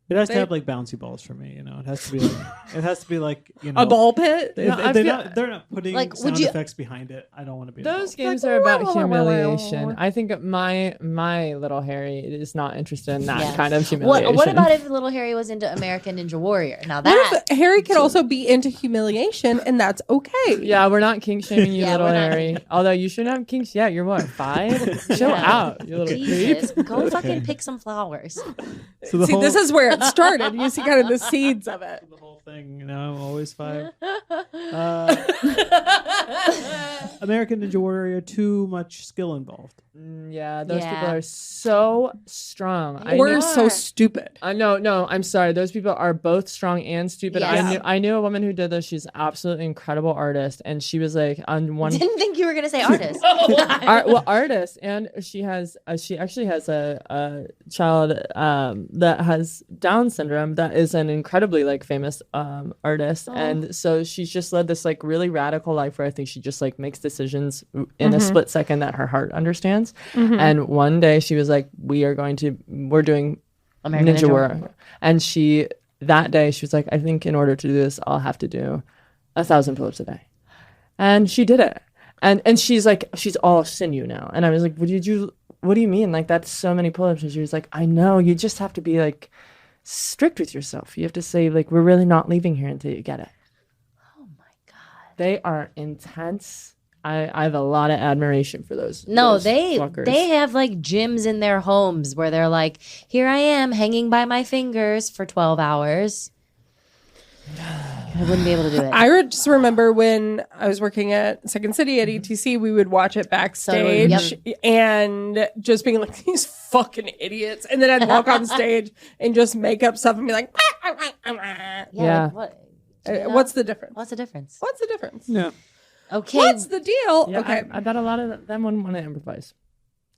It has to have like bouncy balls for me, you know. It has to be like you know, A ball pit? If, No, I if they're feel- not putting Like, would sound you- effects behind it, I don't want to be Those involved. games are about humiliation. I think my little Harry is not interested in that Yes. kind of humiliation. What about if little Harry was into American Ninja Warrior? Now What that if Harry could also be into humiliation and that's okay? Yeah, we're not kink shaming you, Yeah, little we're not. Harry. Although you shouldn't have kinks yet. You're what, 5? Chill Yeah. out, you little Jesus, creep. go fucking pick some flowers. So the See, whole, this is where it started. You see kind of the seeds of it. the whole thing, you know, I'm always 5. American Ninja Warrior, too much skill involved. Yeah, those Yeah. people are so strong. We're so stupid. No, I'm sorry. Those people are both strong and stupid. Yes. I knew a woman who did this. She's an absolutely incredible artist, and she was like on one Didn't think you were gonna say artist. artist, and she actually has a child that has Down syndrome that is an incredibly like famous artist, and so she's just led this like really radical life where I think she just like makes decisions in a split second that her heart understands. And one day she was like, we're doing American Ninja Warrior, and that day she was like, I think in order to do this I'll have to do 1,000 pull-ups a day, and she did it. And she's like, she's all sinew now. And I was like, what do you mean? Like, that's so many pull-ups. And she was like, I know, you just have to be like strict with yourself. You have to say like, we're really not leaving here until you get it. Oh my god. They are intense. I have a lot of admiration for those. No, those they fuckers. have like gyms in their homes where they're like, here I am hanging by my fingers for 12 hours. I wouldn't be able to do it. I just remember when I was working at Second City at ETC, we would watch it backstage and just being like, these fucking idiots. And then I'd walk on stage and just make up stuff and be like, Yeah. Like, what? Do you know? what's the difference? What's the difference? What's the difference? Yeah. Okay. What's the deal? Yeah, okay. I bet a lot of them wouldn't want to improvise.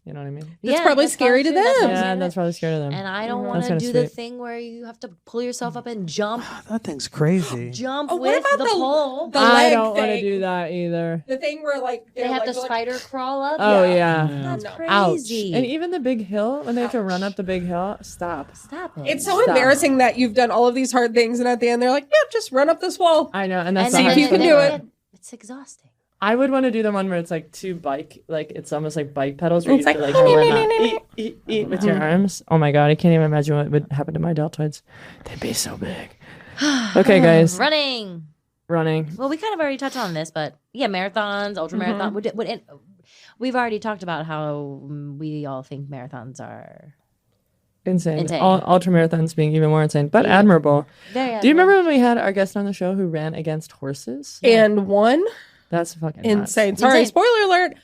You know what I mean? It's probably scary to true. That's them. probably Yeah, true. that's probably scared of them. And I don't That's want to kinda do the sweet. thing where you have to pull yourself up and jump That thing's crazy. jump Oh, what with about the pole. the I leg don't want to thing? do that either. The thing where like They have to like, spider crawl up. Oh yeah. That's No. crazy. And even the big hill, when they have to run up the big hill, stop. Stop it. It's so Stop. embarrassing that you've done all of these hard things and at the end they're like, yeah, just run up this wall. I know, and that's and the See if hardest you can part. do it. It's exhausting. I would want to do the one where it's like two bike, like it's almost like bike pedals where It's you have to like, like run up, eat with your arms. Oh my god, I can't even imagine what would happen to my deltoids. They'd be so big. Okay, guys, Running. running. Well, we kind of already touched on this, but yeah, marathons, ultra marathon. We've already talked about how we all think marathons are Insane. Insane. Ultra marathons being even more insane, but admirable. very. Do you remember when we had our guest on the show who ran against horses? And one That's fucking nuts. insane. Sorry, Insane. spoiler alert.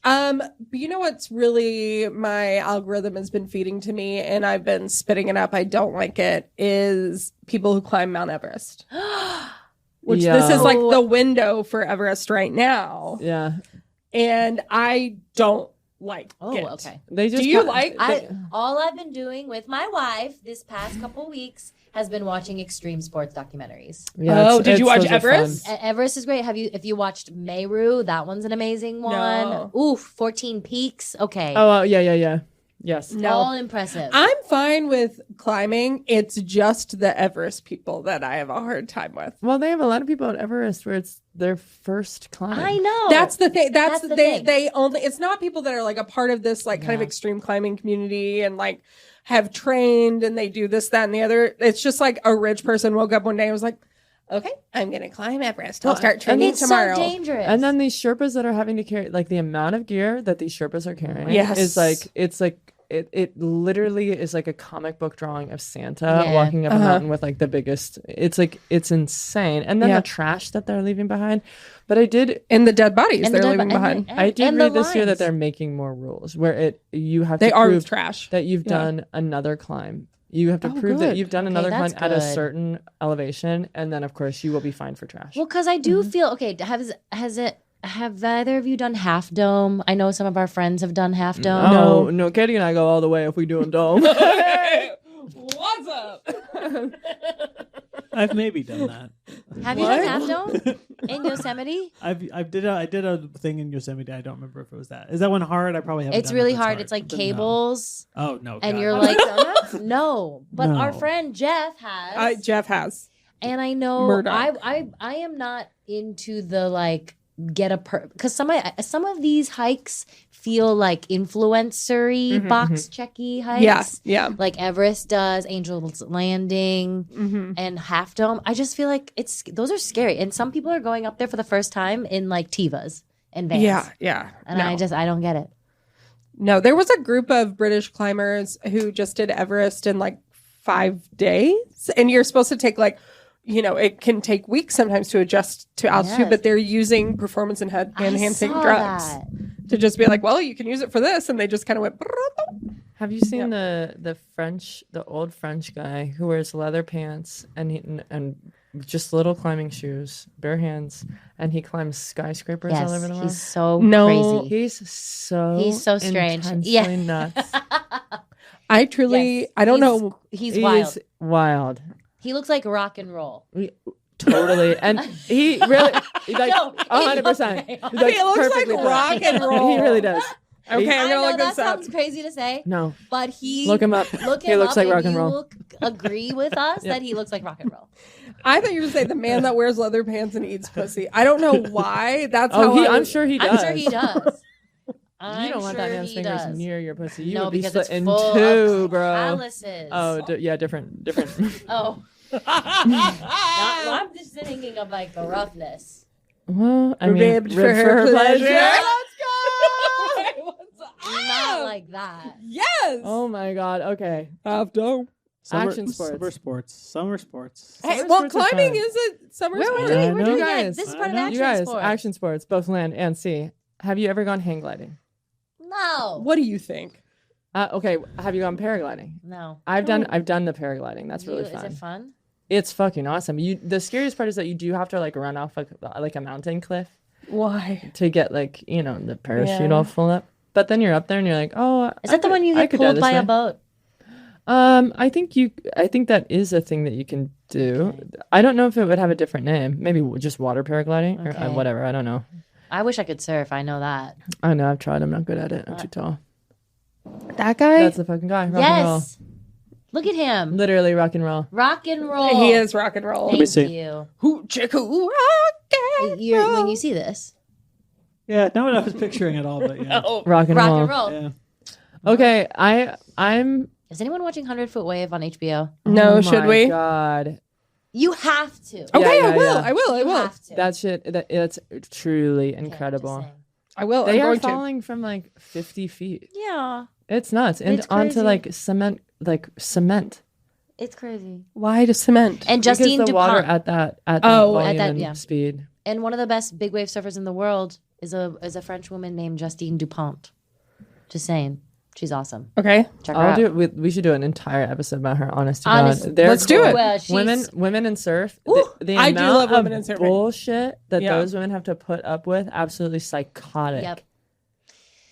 But you know what's really my algorithm has been feeding to me, and I've been spitting it up. I don't like it. Is people who climb Mount Everest, which this is like the window for Everest right now, Yeah, and I don't like Oh, it. okay. they just. Do you like? All I've been doing with my wife this past couple weeks has been watching extreme sports documentaries. Yeah, Oh, did you watch those are fun. Everest? Everest is great. If you watched Meru? That one's an amazing one. No. Oof, 14 Peaks. Okay. Oh, yeah. Yes. No. All impressive. I'm fine with climbing. It's just the Everest people that I have a hard time with. Well, they have a lot of people at Everest where it's their first climb. I know. That's the thing. That's the thing. They only. It's not people that are like a part of this like kind of extreme climbing community and like have trained and they do this, that, and the other. It's just like a rich person woke up one day and was like, "Okay, I'm gonna climb Everest. I'll start training it's tomorrow." so dangerous. And then these Sherpas that are having to carry, like the amount of gear that these Sherpas are carrying, Yes. is like it's like it literally is like a comic book drawing of Santa Yeah. walking up a mountain with like the biggest. It's like it's insane, and then the trash that they're leaving behind. But I did And the dead bodies And they're the dead leaving bo- behind. and- I did and read the this year that lines. they're making more rules where you have They to are prove trash. that you've Yeah. done another climb. You have to prove that good. you've done Okay, another climb that's at a good. certain elevation, and then of course you will be fined for trash. Well, because I do feel okay. Have either of you done Half Dome? I know some of our friends have done Half Dome. No, Katie and I go all the way if we do a dome. What's up? I've maybe done that. Have you done Half Dome in Yosemite? I did a thing in Yosemite. I don't remember if it was that. Is that one hard? I probably haven't. It's done really it. That's hard. It's like But cables, No. Oh no! and God. you're like, no. But our No. friend Jeff has, Jeff has. and I know Murdoch. I am not into the like get a because some of these hikes feel like influencery box checky hikes. Yeah. Like Everest does, Angel's Landing, and Half Dome. I just feel like those are scary, and some people are going up there for the first time in like Tivas and vans. Yeah. And No. I don't get it. No, there was a group of British climbers who just did Everest in like 5 days. And you're supposed to take like, it can take weeks sometimes to adjust to altitude, Yes. but they're using performance enhancing drugs to just be like, well, you can use it for this. And they just kind of went. Have you seen the old French guy who wears leather pants and just little climbing shoes, bare hands, and he climbs skyscrapers all over the world? He's so No. crazy. He's so strange. intensely Yeah. nuts. I truly, Yes. I don't know. He's wild. He's wild. He looks like rock and roll. Totally. And he really, like, No, he 100%. looks- He's, like, He looks like perfectly rock flat. and roll. He really does. Okay, I'm I gonna know look that this up. sounds crazy to say, No. but he Look him up. Look He him looks up like and rock and you roll. will agree with us that he looks like rock and roll. I thought you were saying the man that wears leather pants and eats pussy. I don't know why. That's how I'm sure he does. I'm sure he does. You don't want that man's he fingers does. near your pussy. You No, would be because split it's in full two, of bro. calluses. Oh, different. Oh. I'm just thinking of like the roughness. Well, I mean, Ribbed for her pleasure. Let's go. Not like that. Yes. Oh my God. Okay. After. Action sports. Summer sports. Hey, Summer well, sports are climbing fun. is a summer We're sport. doing, I we're know. doing You it. guys, This is part of I know. action You guys, sports. action sports, both land and sea. Have you ever gone hang gliding? No. What do you think? Okay. Have you gone paragliding? No. I've done the paragliding. That's really fun. Is it fun? It's fucking awesome. The scariest part is that you do have to like run off like a mountain cliff Why? to get like the parachute Yeah. all full up. But then you're up there and you're like, oh, Is that the one you I get could die pulled this by way. a boat? I think that is a thing that you can do. I don't know if it would have a different name. Maybe just water paragliding or Okay. whatever. I don't know. I wish I could surf. I know that. I know. I've tried. I'm not good at it. I'm too tall. That guy? That's the fucking guy. Rock and roll. Yes. Look at him. Literally rock and roll. Rock and roll. He is rock and roll. Thank see. you. Hoo chicka rock and When you see this, Yeah, not what I was picturing at all, but yeah. Rock and rock roll. and roll. Yeah. Okay. I'm. Is anyone watching 100-Foot Wave on HBO? No, Oh should my we? God. You have to. Okay, Yeah, I will. yeah. I will. I You will. have to. That shit. That's truly Okay, incredible. just saying. I will. They I'm are going to. falling from like 50 feet. Yeah, It's nuts. And It's onto crazy. like cement. it's crazy. Why to cement? And Justine because the water DuPont, at that Oh, volume at that- and yeah. speed. and one of the best big wave surfers in the world is a French woman named Justine DuPont. Just saying, she's awesome. Okay. Check her I'll out. do it. We should do an entire episode about her. Honest to Honest- God, They're Let's do cool. it. Well, she's- Women in surf. Ooh, the I do amount love women of in surfing. bullshit that Yeah. those women have to put up with, absolutely psychotic. Yep.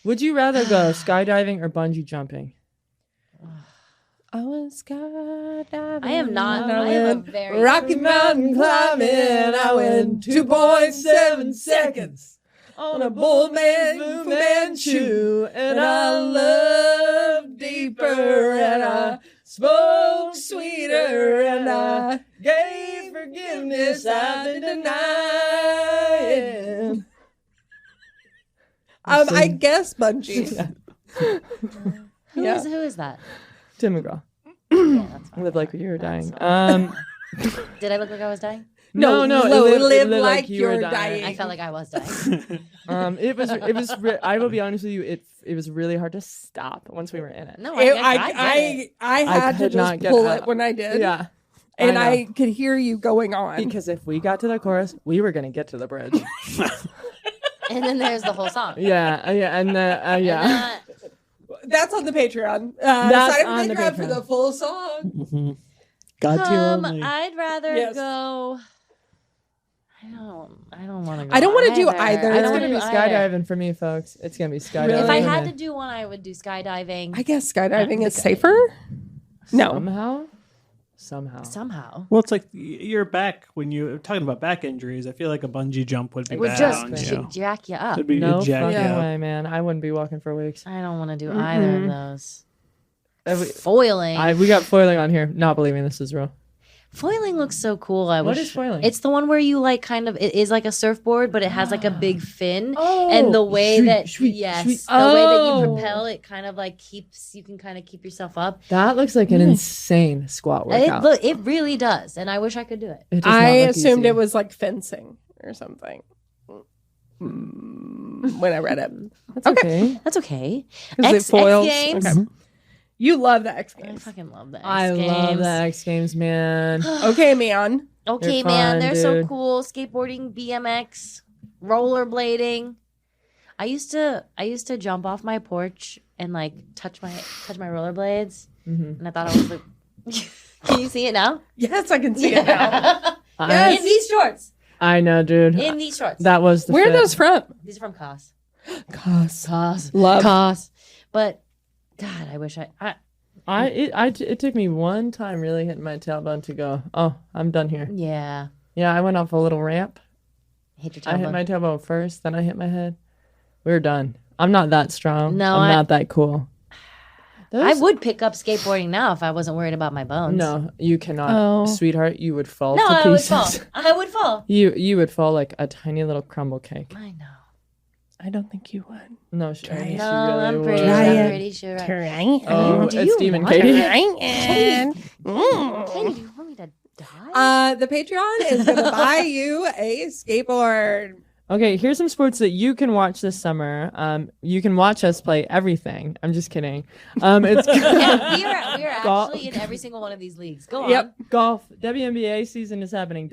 Would you rather go skydiving or bungee jumping? I was skydiving. I am not. I am a very Rocky Mountain climbing. I went 2.7 seconds on a bull man, Fu Manchu, and I loved deeper, and I spoke sweeter, and I gave forgiveness I've been denying. I guess bungee. Who Yeah. is that? Tim McGraw. Yeah, that's fine. Live like you were dying. Did I look like I was dying? No, live it like you were you're dying. dying. I felt like I was dying. I will be honest with you, it was really hard to stop once we were in it. No, I had to could not just get pull out. it when I did. Yeah. And know. I could hear you going on. Because if we got to the chorus, we were going to get to the bridge. And then there's the whole song. Yeah. That's on the Patreon. That's Sign up on for the Patreon for Patreon. the full song. Mm-hmm. God tier only. I'd rather Yes. go. I don't want to go. I don't want to do either. I It's don't going to be wanna do either. skydiving for me, folks. It's going to be skydiving. Really? If I for had me. to do one, I would do skydiving. I guess skydiving is safer. No. Somehow. Well, it's like your back, when you're talking about back injuries, I feel like a bungee jump would be It would bad just on you. jack you up. It'd be No it'd jack fucking you up. way, man. I wouldn't be walking for weeks. I don't want to do either of those. Uh, Foiling. We got foiling on here. Not believing this is real. Foiling looks so cool. What is foiling? It's the one where you like kind of, it is like a surfboard, but it has like a big fin. Oh, And the way sweet, that, sweet, yes, sweet. the way that you Oh. propel, it kind of like you can kind of keep yourself up. That looks like an insane squat workout. It really does. And I wish I could do it. It does not I look assumed easy. it was like fencing or something when I read it. That's okay. That's okay. Is it foils? X Games. Okay. You love the X I Games. fucking love the X I Games. love the X Games, man. Okay, man. Okay, They're man, fun, they're so dude. cool. Skateboarding, BMX, rollerblading. I used to jump off my porch and like touch my rollerblades, and I thought I was like, can you see it now? Yes, I can see it now. In these shorts. I know, dude. In these shorts. That was the Where are fit. those from? These are from COS. COS. Love. COS. But God, I wish It took me one time really hitting my tailbone to go, oh, I'm done here. Yeah. Yeah, I went off a little ramp. Hit your I hit tailbone. my tailbone first, then I hit my head. We were done. I'm not that strong. No, I'm not that cool. I would pick up skateboarding now if I wasn't worried about my bones. No, you cannot, Oh. sweetheart. You would fall No, to I would pieces. fall. I would fall. You would fall like a tiny little crumble cake. I know. I don't think you would. No, she really No, I'm would. pretty, Try I'm it. pretty sure. Oh, Do it's you Demon want Katie. Katie, do you want me to die? The Patreon is going to buy you a skateboard. Okay, here's some sports that you can watch this summer. You can watch us play everything. I'm just kidding. It's Yeah, we are Golf. actually in every single one of these leagues. Go on. Yep. golf. WNBA season is happening.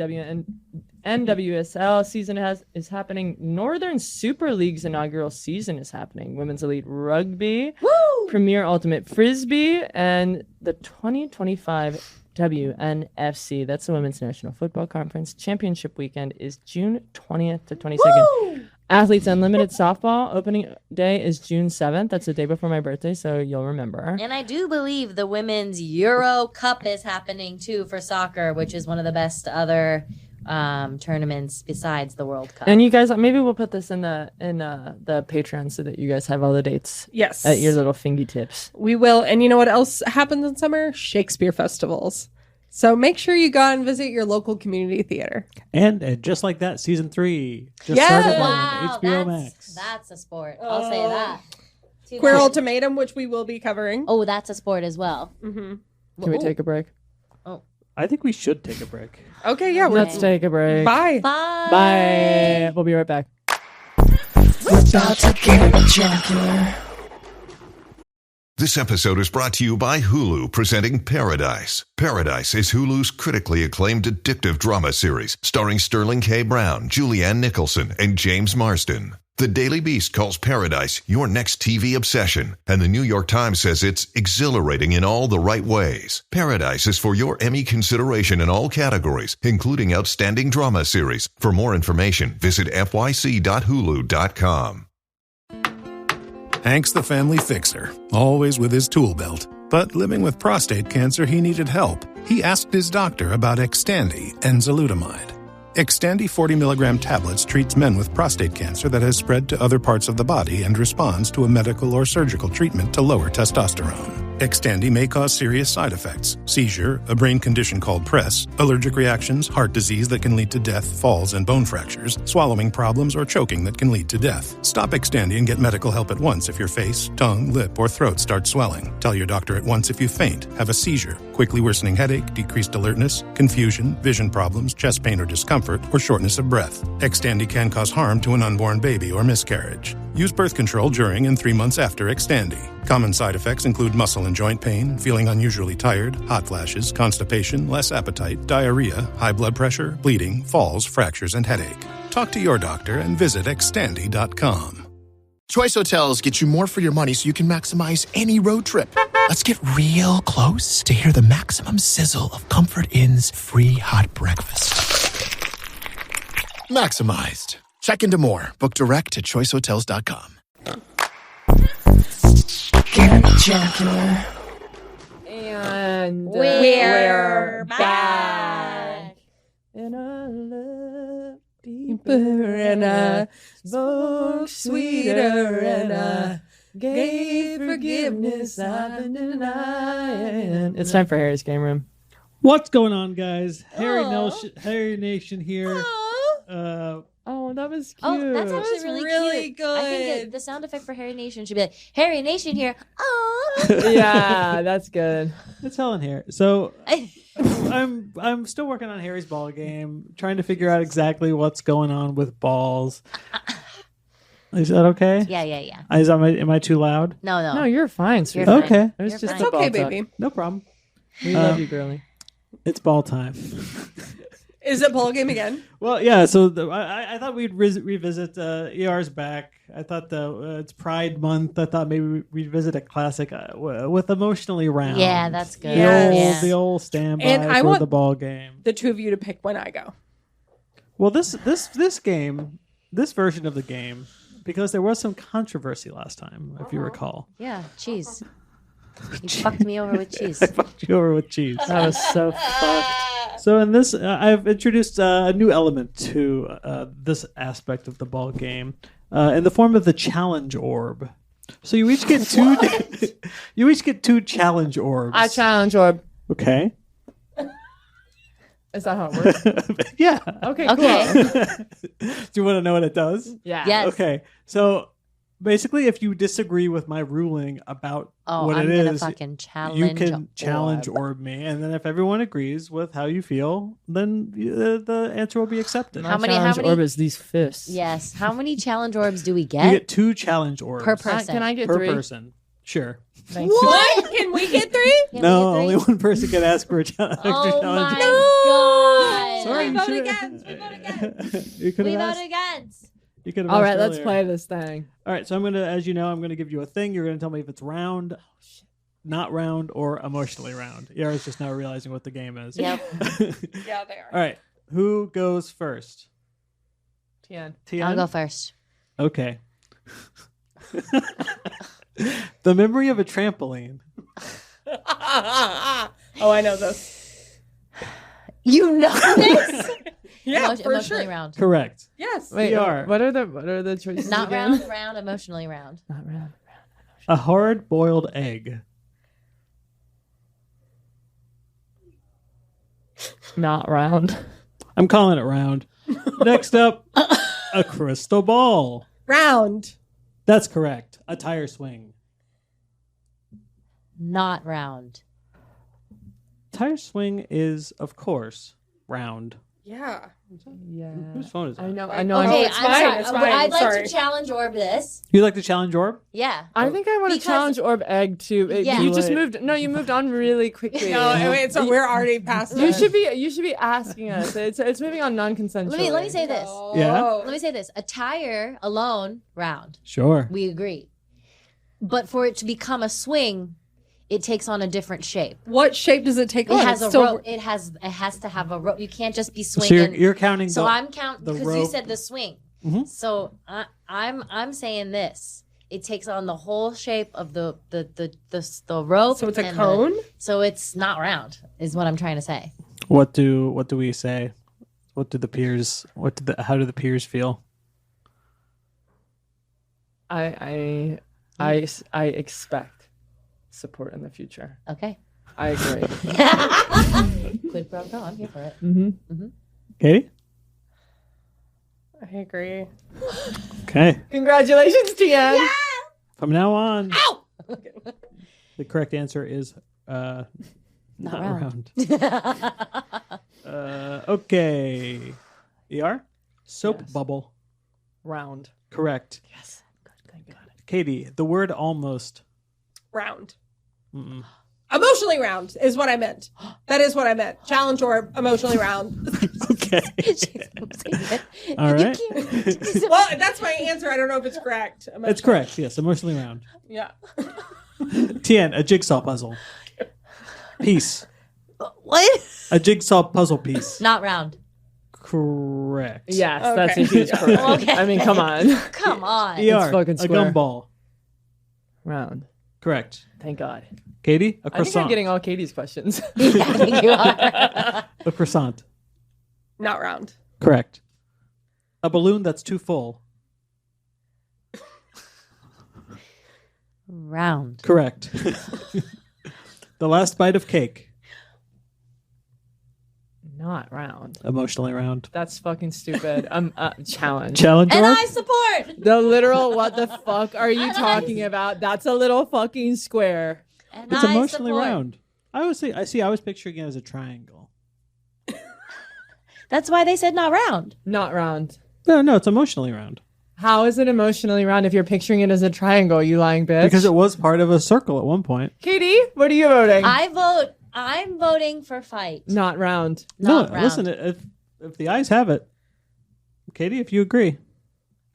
NWSL season is happening. Northern Super League's inaugural season is happening. Women's Elite Rugby, Premier Ultimate Frisbee, and the 2025 WNFC. That's the Women's National Football Conference. Championship weekend is June 20th to 22nd. Athletes Unlimited Softball opening day is June 7th. That's the day before my birthday, so you'll remember. And I do believe the Women's Euro Cup is happening too for soccer, which is one of the best other tournaments besides the World Cup. And you guys, maybe we'll put this in the Patreon so that you guys have all the dates Yes. at your little fingertips. We will. And you know what else happens in summer? Shakespeare festivals. So make sure you go out and visit your local community theater. And just like that, season 3 just Yes! started wow, on HBO Max. that's a sport. I'll say that. Too Queer bad. Ultimatum, which we will be covering. Oh, that's a sport as well. Can we take a break? I think we should take a break. Okay, yeah. Let's take a break. Bye. Bye. Bye. We'll be right back. About to get junkier. This episode is brought to you by Hulu, presenting Paradise. Paradise is Hulu's critically acclaimed addictive drama series, starring Sterling K. Brown, Julianne Nicholson, and James Marsden. The Daily Beast calls Paradise your next TV obsession, and the New York Times says it's exhilarating in all the right ways. Paradise is for your Emmy consideration in all categories, including Outstanding Drama Series. For more information, visit fyc.hulu.com. Hank's the family fixer, always with his tool belt. But living with prostate cancer, he needed help. He asked his doctor about Xtandi and enzalutamide. Xtandi 40 milligram tablets treats men with prostate cancer that has spread to other parts of the body and responds to a medical or surgical treatment to lower testosterone. Xtandi may cause serious side effects: seizure, a brain condition called PRESS, allergic reactions, heart disease that can lead to death, falls and bone fractures, swallowing problems, or choking that can lead to death. Stop Xtandi and get medical help at once if your face, tongue, lip, or throat start swelling. Tell your doctor at once if you faint, have a seizure, quit quickly worsening headache, decreased alertness, confusion, vision problems, chest pain or discomfort, or shortness of breath. Xtandi can cause harm to an unborn baby or miscarriage. Use birth control during and 3 months after Xtandi. Common side effects include muscle and joint pain, feeling unusually tired, hot flashes, constipation, less appetite, diarrhea, high blood pressure, bleeding, falls, fractures, and headache. Talk to your doctor and visit Xtandi.com. Choice Hotels get you more for your money so you can maximize any road trip. Let's get real close to hear the maximum sizzle of Comfort Inn's free hot breakfast. Maximized. Check into more. Book direct to choicehotels.com. Get jocular. And We're back. And I love deeper and I spoke sweeter and I gave forgiveness I've been denying. It's time for Harry's Game Room. What's going on, guys? Harry Nation here. Oh, that was cute. Oh, that's actually That's really, really cute. good. I think the sound effect for Harry Nation should be like, Harry Nation here. Oh. Yeah, that's good. It's Helen here. So I'm still working on Harry's ball game, trying to figure out exactly what's going on with balls. Is that okay? Yeah. Am I too loud? No. No, you're fine, sweetie. You're fine. Okay. It was You're just fine. a It's ball okay, talk. baby. No problem. We love you, girly. It's ball time. Is it ball game again? Well, yeah. So I thought we'd revisit ER's back. I thought it's Pride Month. I thought maybe we'd visit a classic with Emotionally Round. Yeah, that's good. The old standby And I for want the ball game. The two of you to pick when I go. Well, this game, this version of the game, because there was some controversy last time, if you recall. Yeah, cheese. You fucked me over with cheese. I fucked you over with cheese. That was so fucked. So in this, I've introduced a new element to this aspect of the ball game, in the form of the challenge orb. So you each get two. You each get two challenge orbs. I challenge orb. Okay. Is that how it works? Yeah. Okay, Okay. cool. Do you want to know what it does? Yeah. Yes. Okay. So basically, if you disagree with my ruling about what I'm it gonna is, fucking challenge. you can challenge orb me, and then if everyone agrees with how you feel, then the answer will be accepted. How many- challenge orb is these fists. Yes. How many challenge orbs do we You get? get two challenge orbs Per person. Can I get per 3? person. Sure. Thank you. What? Can we get 3? Can we No, get only 3? one person can ask for a challenge. Oh challenge. my god. Sorry, We you vote should've- against. We vote against. You could We have vote asked. against. You could have All asked right, let's earlier. play this thing. All right, so I'm gonna, as you know, I'm gonna give you a thing. You're gonna tell me if it's round, not round, or emotionally round. Yara's just now realizing what the game is. Yep. Yeah, they are. All right, who goes first? Tian. Tian? I'll go first. Okay. The memory of a trampoline. Oh, I know this. You know this? Yeah, for Emotionally sure. round. Correct. Yes. Wait, PR. what are the choices? Not again? round, emotionally round. Not round. A hard boiled egg. Not round. I'm calling it round. Next up, a crystal ball. Round. That's correct. A tire swing. Not round. Tire swing is, of course, round. Yeah. Yeah. Whose phone is that? I know. Okay, it's I'm fine, sorry. it's But fine, I'd like sorry. to challenge orb this. You like the challenge orb? Yeah. I think I want to Because- challenge orb egg too. Yeah. You just Wait. moved. No, you moved on really quickly. No, wait, so we're already past You that. should be asking us. It's moving on non-consensual. Let me say this. Yeah. Oh. Let me say this. A tire alone, round. Sure. We agree. But for it to become a swing, it takes on a different shape. What shape does it take It on? has It's a still- rope. It has to have a rope. You can't just be So swinging. you're counting So the, I'm counting the because you rope. said the swing. Mhm. So I'm saying this. It takes on the whole shape of the rope. So it's a and cone? So it's not round. Is what I'm trying to say. What do we say? How do the peers feel? I expect support in the future. Okay. I agree. Quid pro quo. I'm here for it. Katie? I agree. Okay. Congratulations, Tian. From now on, the correct answer is Not round. Okay. ER? Soap Yes. bubble. Round. Correct. Yes. Good. Thank God. Katie, the word almost. Round. Mm-mm. Emotionally round is what I meant. That is what I meant. Challenge or emotionally round. Okay. All right. Well, that's my answer. I don't know if it's correct. It's correct. Yes, emotionally round. Yeah. Tien, a jigsaw puzzle. Piece. What? A jigsaw puzzle piece. Not round. Correct. Yes, Okay. that's a huge correct. Okay. I mean, come on. Come on. ER, fucking a square. gumball. Round. Correct. Thank God. Katie, a I think croissant. I'm getting all Katie's questions. Yeah, I think you are. A croissant. Not round. Correct. A balloon that's too full. Round. Correct. The last bite of cake. Not round. Emotionally round. That's fucking stupid. Challenge. Challenge And or? I support. The literal what the fuck are you talking about? That's a little fucking square. And It's I emotionally support. round. I was picturing it as a triangle. That's why they said not round. Not round. No, it's emotionally round. How is it emotionally round if you're picturing it as a triangle, you lying bitch? Because it was part of a circle at one point. Katie, what are you voting? I'm voting for fight. Not round. Not round. Listen, if the eyes have it. Katie, if you agree.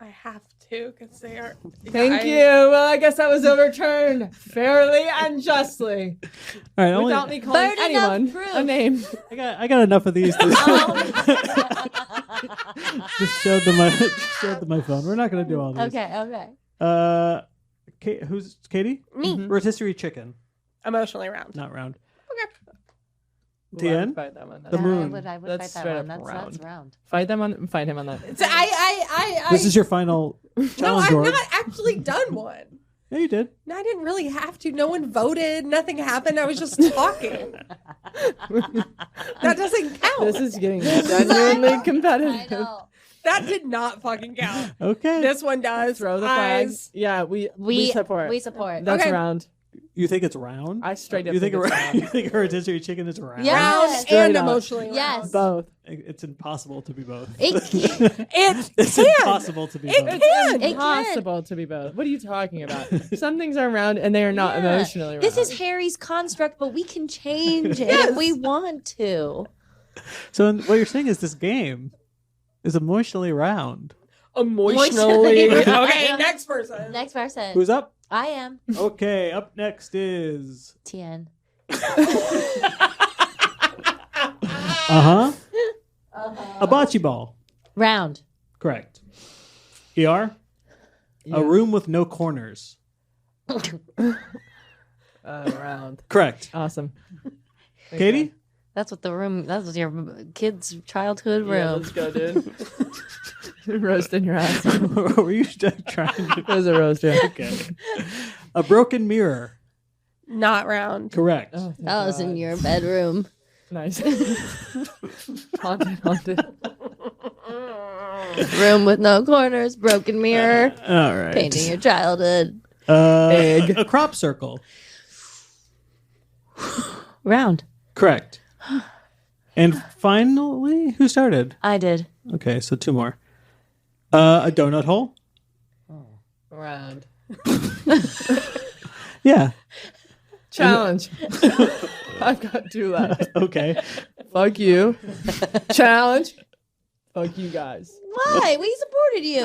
I have to because they are. Thank you. Well, I guess that was overturned fairly and justly. All right, Without me calling Burden of anyone proof. a name. I got enough of these. Just showed them my phone. We're not going to do all these. Okay. Who's Katie? Me. Rotisserie chicken. Emotionally round. Not round. Okay. Tien? Fight that one. The moon. I would That's fight straight that one. up That's round. Fight him on that. So I This is your final No, challenge, I've George. not actually done one. Yeah, you did. No, I didn't really have to. No one voted. Nothing happened. I was just talking. That doesn't count. This is getting genuinely I competitive. know. That did not fucking count. Okay. This one does. Throw the Eyes. flags. Yeah, we support. We support. That's Okay. round. You think it's round? I straight up You think think it's a, round. you think a rotisserie chicken is round? Yeah. Round Straight and up. emotionally Yes. round. Both. It's impossible to be both. It's It's impossible to be both. can. It Impossible to be both. What are you talking about? Some things are round and they are not Yeah. emotionally round. This is Harry's construct, but we can change it if we want to. So what you're saying is this game is emotionally round. Emotionally. Emotionally. Okay, next person. Next person. Who's up? I am. Okay, up next is Tien. a bocce ball. Round. Correct. ER? A room with no corners. Round. Correct. Awesome. Katie? That's what the room. That was your kid's childhood Yeah, room. let's go, dude. Roasting your ass. What were you trying to It was a roast, yeah. Okay. A broken mirror. Not round. Correct. Oh, thank That was in God. your bedroom. Nice. Haunted. Room with no corners, broken mirror, All right. painting your childhood. A crop circle. Round. Correct. And finally, who started? I did. Okay, so two more. A donut hole. Round. Yeah. Challenge. I've got two left. Okay. Fuck you. Challenge. Fuck you guys. Why? We supported you.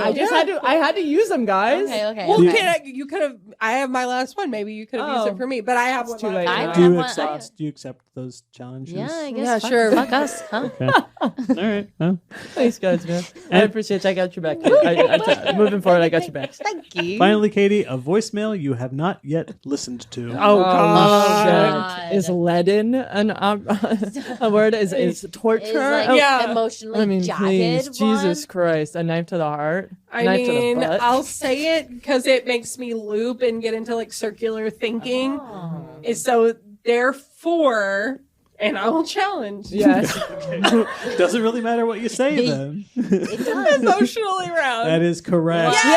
I had to use them, guys. Okay. Well, Yeah. you could have. I have my last one. Maybe you could have used it for me, but I have one. too left. late. I now. Do you want- accept? Do you accept those challenges? Yeah, I guess. Yeah, fuck, sure. Fuck us, huh? Okay. All right. Well, Thanks, guys, man. I appreciate you. I got your back. Moving forward, I got your back. Thank you. finally, Katie, a voicemail you have not yet listened to. Oh, God. shit. Is leaden a word? Is torture? It's like Yeah. emotionally I mean, jagged. please, one. Jesus Christ, a knife to the heart. I knife to the mean, butt. I'll say it because it makes me loop and get into like circular thinking. Oh. And so therefore, and I will challenge. Yes. Doesn't really matter what you say then. It does. Emotionally round. That is correct. Yay!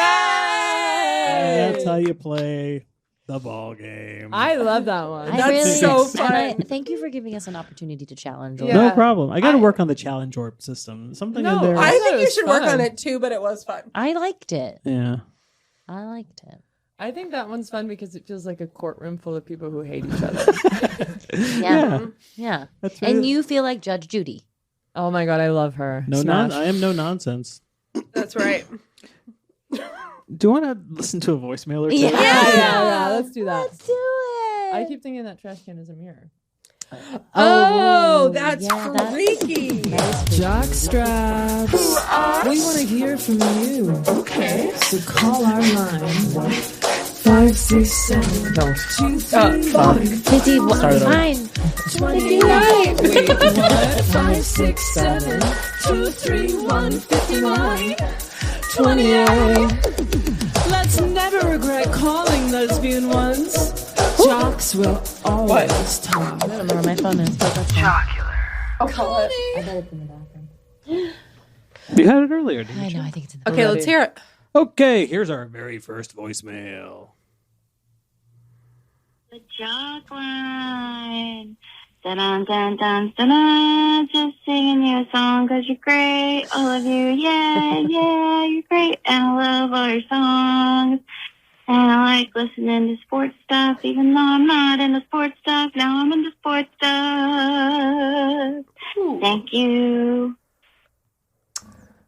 And that's how you play The ball game. I love that one. That's so fun. Thank you for giving us an opportunity to challenge. Yeah. No problem. I got to work on the challenge orb system. Something in there. I thought think it you was should work fun. on it too, but it was fun. I liked it. Yeah. I liked it. I think that one's fun because it feels like a courtroom full of people who hate each other. Yeah. Yeah. That's And right. you feel like Judge Judy. Oh my god, I love her. I am no nonsense. That's right. Do you want to listen to a voicemail or two? Yeah, let's do that. Let's do it. I keep thinking that trash can is a mirror. Oh, that's yeah, that- freaky. Jock straps. We want to hear from you. Okay. So call our line. 567 231 Fine. 29. Wait, what? 567 231 59 28. Let's never regret calling lesbian ones. Jocks will always talk. I don't remember where my phone is, but that's fine. I'll call it. I bet it's in the bathroom. You had it earlier, didn't I you? know. I think it's in the Okay, let's hear it. Okay, here's our very first voicemail. The jock line. Dun dun dun dun. Just singing you a song 'cause you're great. All of you, yeah, yeah, you're great. And I love all your songs. And I like listening to sports stuff, even though I'm not into sports stuff. Now I'm into sports stuff. Thank you.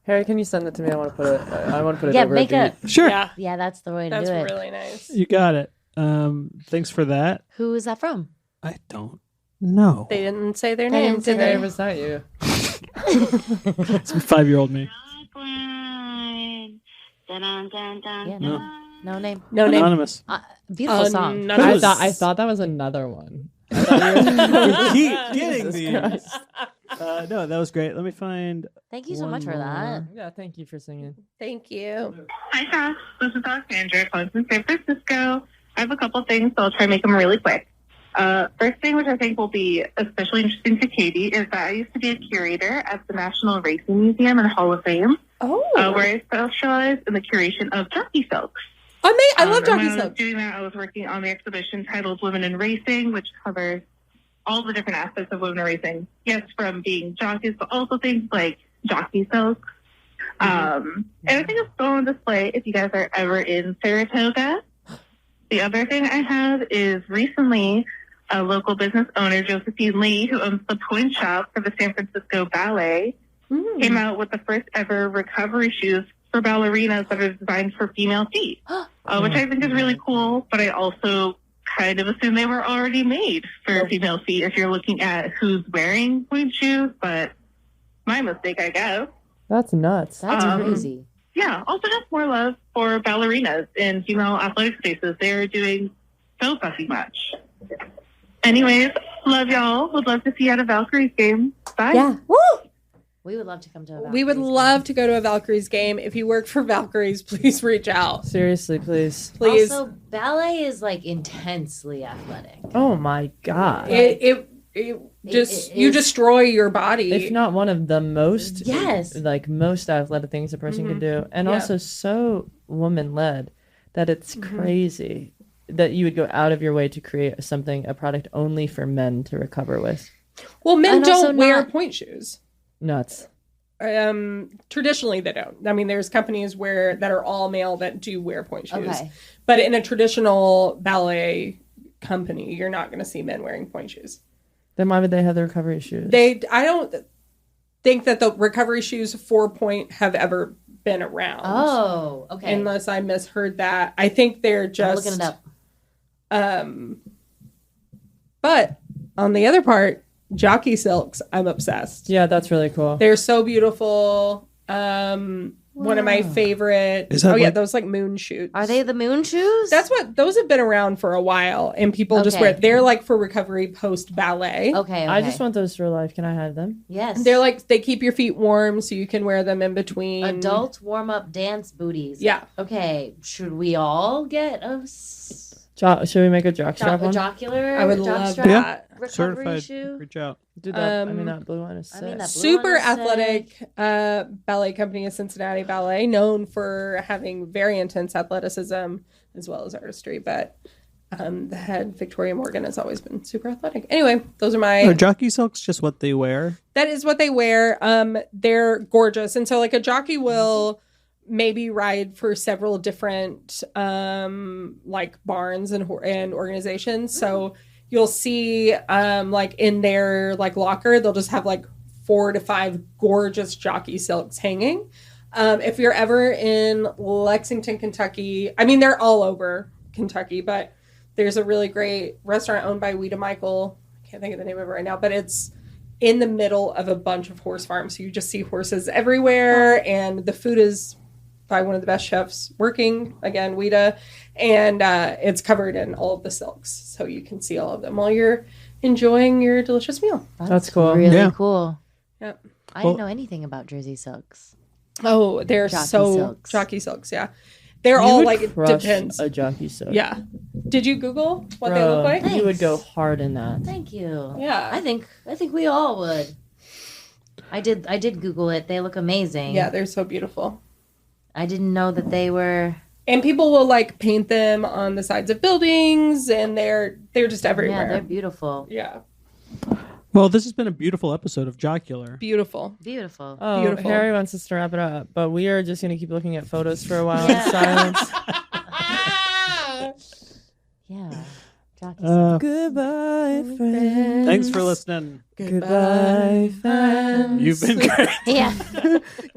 Harry, can you send it to me? I want to put it. I want to put it Yeah, over make a beat. Sure. Yeah, Yeah, that's the way to that's do it. really nice. You got it. Thanks for that. Who is that from? I don't know. They didn't say their They name, didn't say did their they? Harry, was that you? It's 5-year-old me. Jock line. Dun dun dun Yeah, dun. no name. No name. Anonymous. Beautiful song. None I of us. thought that was another one. We keep getting Jesus these. Christ. No, that was great. Let me find. Thank you so much for that. Yeah, thank you for singing. Thank you. Hi, Josh. This is Alexandra calling from San Francisco. I have a couple things, so I'll try to make them really quick. First thing, which I think will be especially interesting to Katie, is that I used to be a curator at the National Racing Museum and Hall of Fame, where I specialize in the curation of jockey silks. I love And jockey when I was silk. doing that, I was working on the exhibition titled Women in Racing, which covers all the different aspects of women in racing. Yes, from being jockeys, but also things like jockey silks. And I think it's still on display if you guys are ever in Saratoga. The other thing I have is recently a local business owner, Josephine Lee, who owns the Point Shop for the San Francisco Ballet, came out with the first ever recovery shoes for ballerinas that are designed for female feet, which I think is really cool, but I also kind of assume they were already made for female feet if you're looking at who's wearing point shoes, but my mistake, I guess. That's nuts. That's crazy. Yeah, also just more love for ballerinas in female athletic spaces. They're doing so fucking much. Anyways, love y'all. Would love to see you at a Valkyries game. Bye. Yeah. Woo! We would love to come to a Valkyries We would game. love to go to a Valkyries game. If you work for Valkyries, please reach out. Seriously, please. Please. Also, ballet is like intensely athletic. Oh my god. It It you is- destroy your body. If not one of the most Yes. like most athletic things a person can do, and Yeah. also so woman led that it's crazy that you would go out of your way to create a product only for men to recover with. Well, men And also don't wear not- point shoes. Nuts. Traditionally they don't. I mean, there's companies that are all male that do wear point shoes. Okay. But in a traditional ballet company, you're not going to see men wearing point shoes. Then why would they have the recovery shoes? I don't think that the recovery shoes 4-point have ever been around. Oh, okay. Unless I misheard that. I think they're I'm just looking it up. But on the other part, jockey silks, I'm obsessed. Yeah, that's really cool. They're so beautiful. One of my favorite. Is that yeah, what- those like moon shoots. Are they the moon shoes? Those have been around for a while, and people just Okay. wear. They're like for recovery post ballet. okay. I just want those for life. Can I have them? Yes. They're like they keep your feet warm, so you can wear them in between. adult warm up dance booties. Yeah. Okay. Should we all get Should we make a jock strap a one? jocular? I would jock love strap that. recovery Certified. shoe? Reach out. Do that. Um, that blue one is sick. I mean, that blue Super one is athletic sick. ballet company is Cincinnati Ballet, known for having very intense athleticism as well as artistry. But The head, Victoria Morgan, has always been super athletic. Anyway, those are my... Are jockey silks just what they wear? That is what they wear. They're gorgeous. And so like a jockey will maybe ride for several different like barns and organizations. So you'll see like in their like locker, they'll just have like 4 to 5 gorgeous jockey silks hanging. If you're ever in Lexington, Kentucky, I mean, they're all over Kentucky, but there's a really great restaurant owned by Weta Michael. I can't think of the name of it right now, but it's in the middle of a bunch of horse farms. So you just see horses everywhere, and the food is by one of the best chefs working, again, Weta, and it's covered in all of the silks. So you can see all of them while you're enjoying your delicious meal. That's cool. Really cool. Yep. I didn't know anything about Jersey silks. Oh, they're Jockey so silks. Jockey silks, yeah. They're You all would like, it crush depends. a jockey silk. Yeah. Did you Google what they Bro, look like? You would go hard in that. Thank you. Yeah. I think we all would. I did Google it. They look amazing. Yeah, they're so beautiful. I didn't know that they were. And people will like paint them on the sides of buildings, and they're just everywhere. Yeah, they're beautiful. Yeah. Well, this has been a beautiful episode of Jocular. Beautiful. Beautiful. Oh, Beautiful. Harry wants us to wrap it up, but we are just going to keep looking at photos for a while in silence. Yeah. Jockey silks. Goodbye, friends. Thanks for listening. Goodbye, friends. You've been great. Yeah.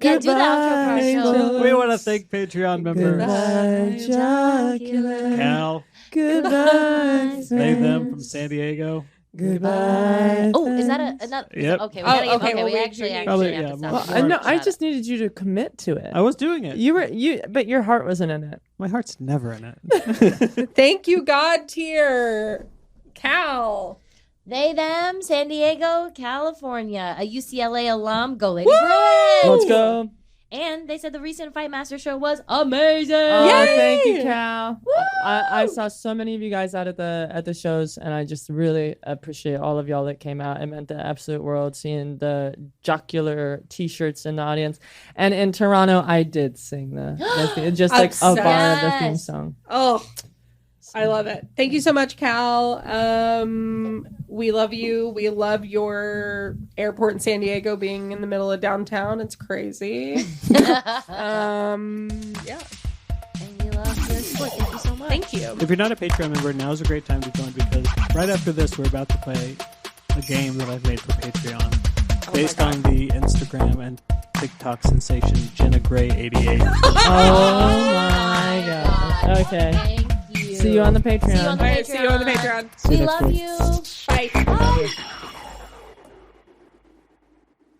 Yeah, do the outro part, Joe. We want to thank Patreon members. Goodbye, Jocular. Cal, Goodbye, they, them from San Diego. Goodbye. Oh, is that another? Yep. Okay, we gotta get, okay, well, we we actually need- Probably, have yeah, to well, stop. No, I just needed you to commit to it. I was doing it. But your heart wasn't in it. My heart's never in it. Thank you, God tier. Cal. They, them, San Diego, California, a UCLA alum. Go Lady Bruins! Let's go. And they said the recent Fight Master show was amazing. Oh, thank you, Cal. I saw so many of you guys out at the shows, and I just really appreciate all of y'all that came out. It meant the absolute world seeing the Jocular t-shirts in the audience. And in Toronto, I did sing the theme, just like a bar of the theme song. Oh, I love it. Thank you so much, Cal. We love you. We love your airport in San Diego being in the middle of downtown. It's crazy. Yeah. And we love your support. Thank you so much. Thank you. If you're not a Patreon member, now's a great time to join because right after this, we're about to play a game that I've made for Patreon based on the Instagram and TikTok sensation Jenna Gray 88. Oh my gosh. Okay. Thank you. See you on the Patreon. See you on the All Patreon. right, see you on the Patreon. We next love week. you. Bye. Bye.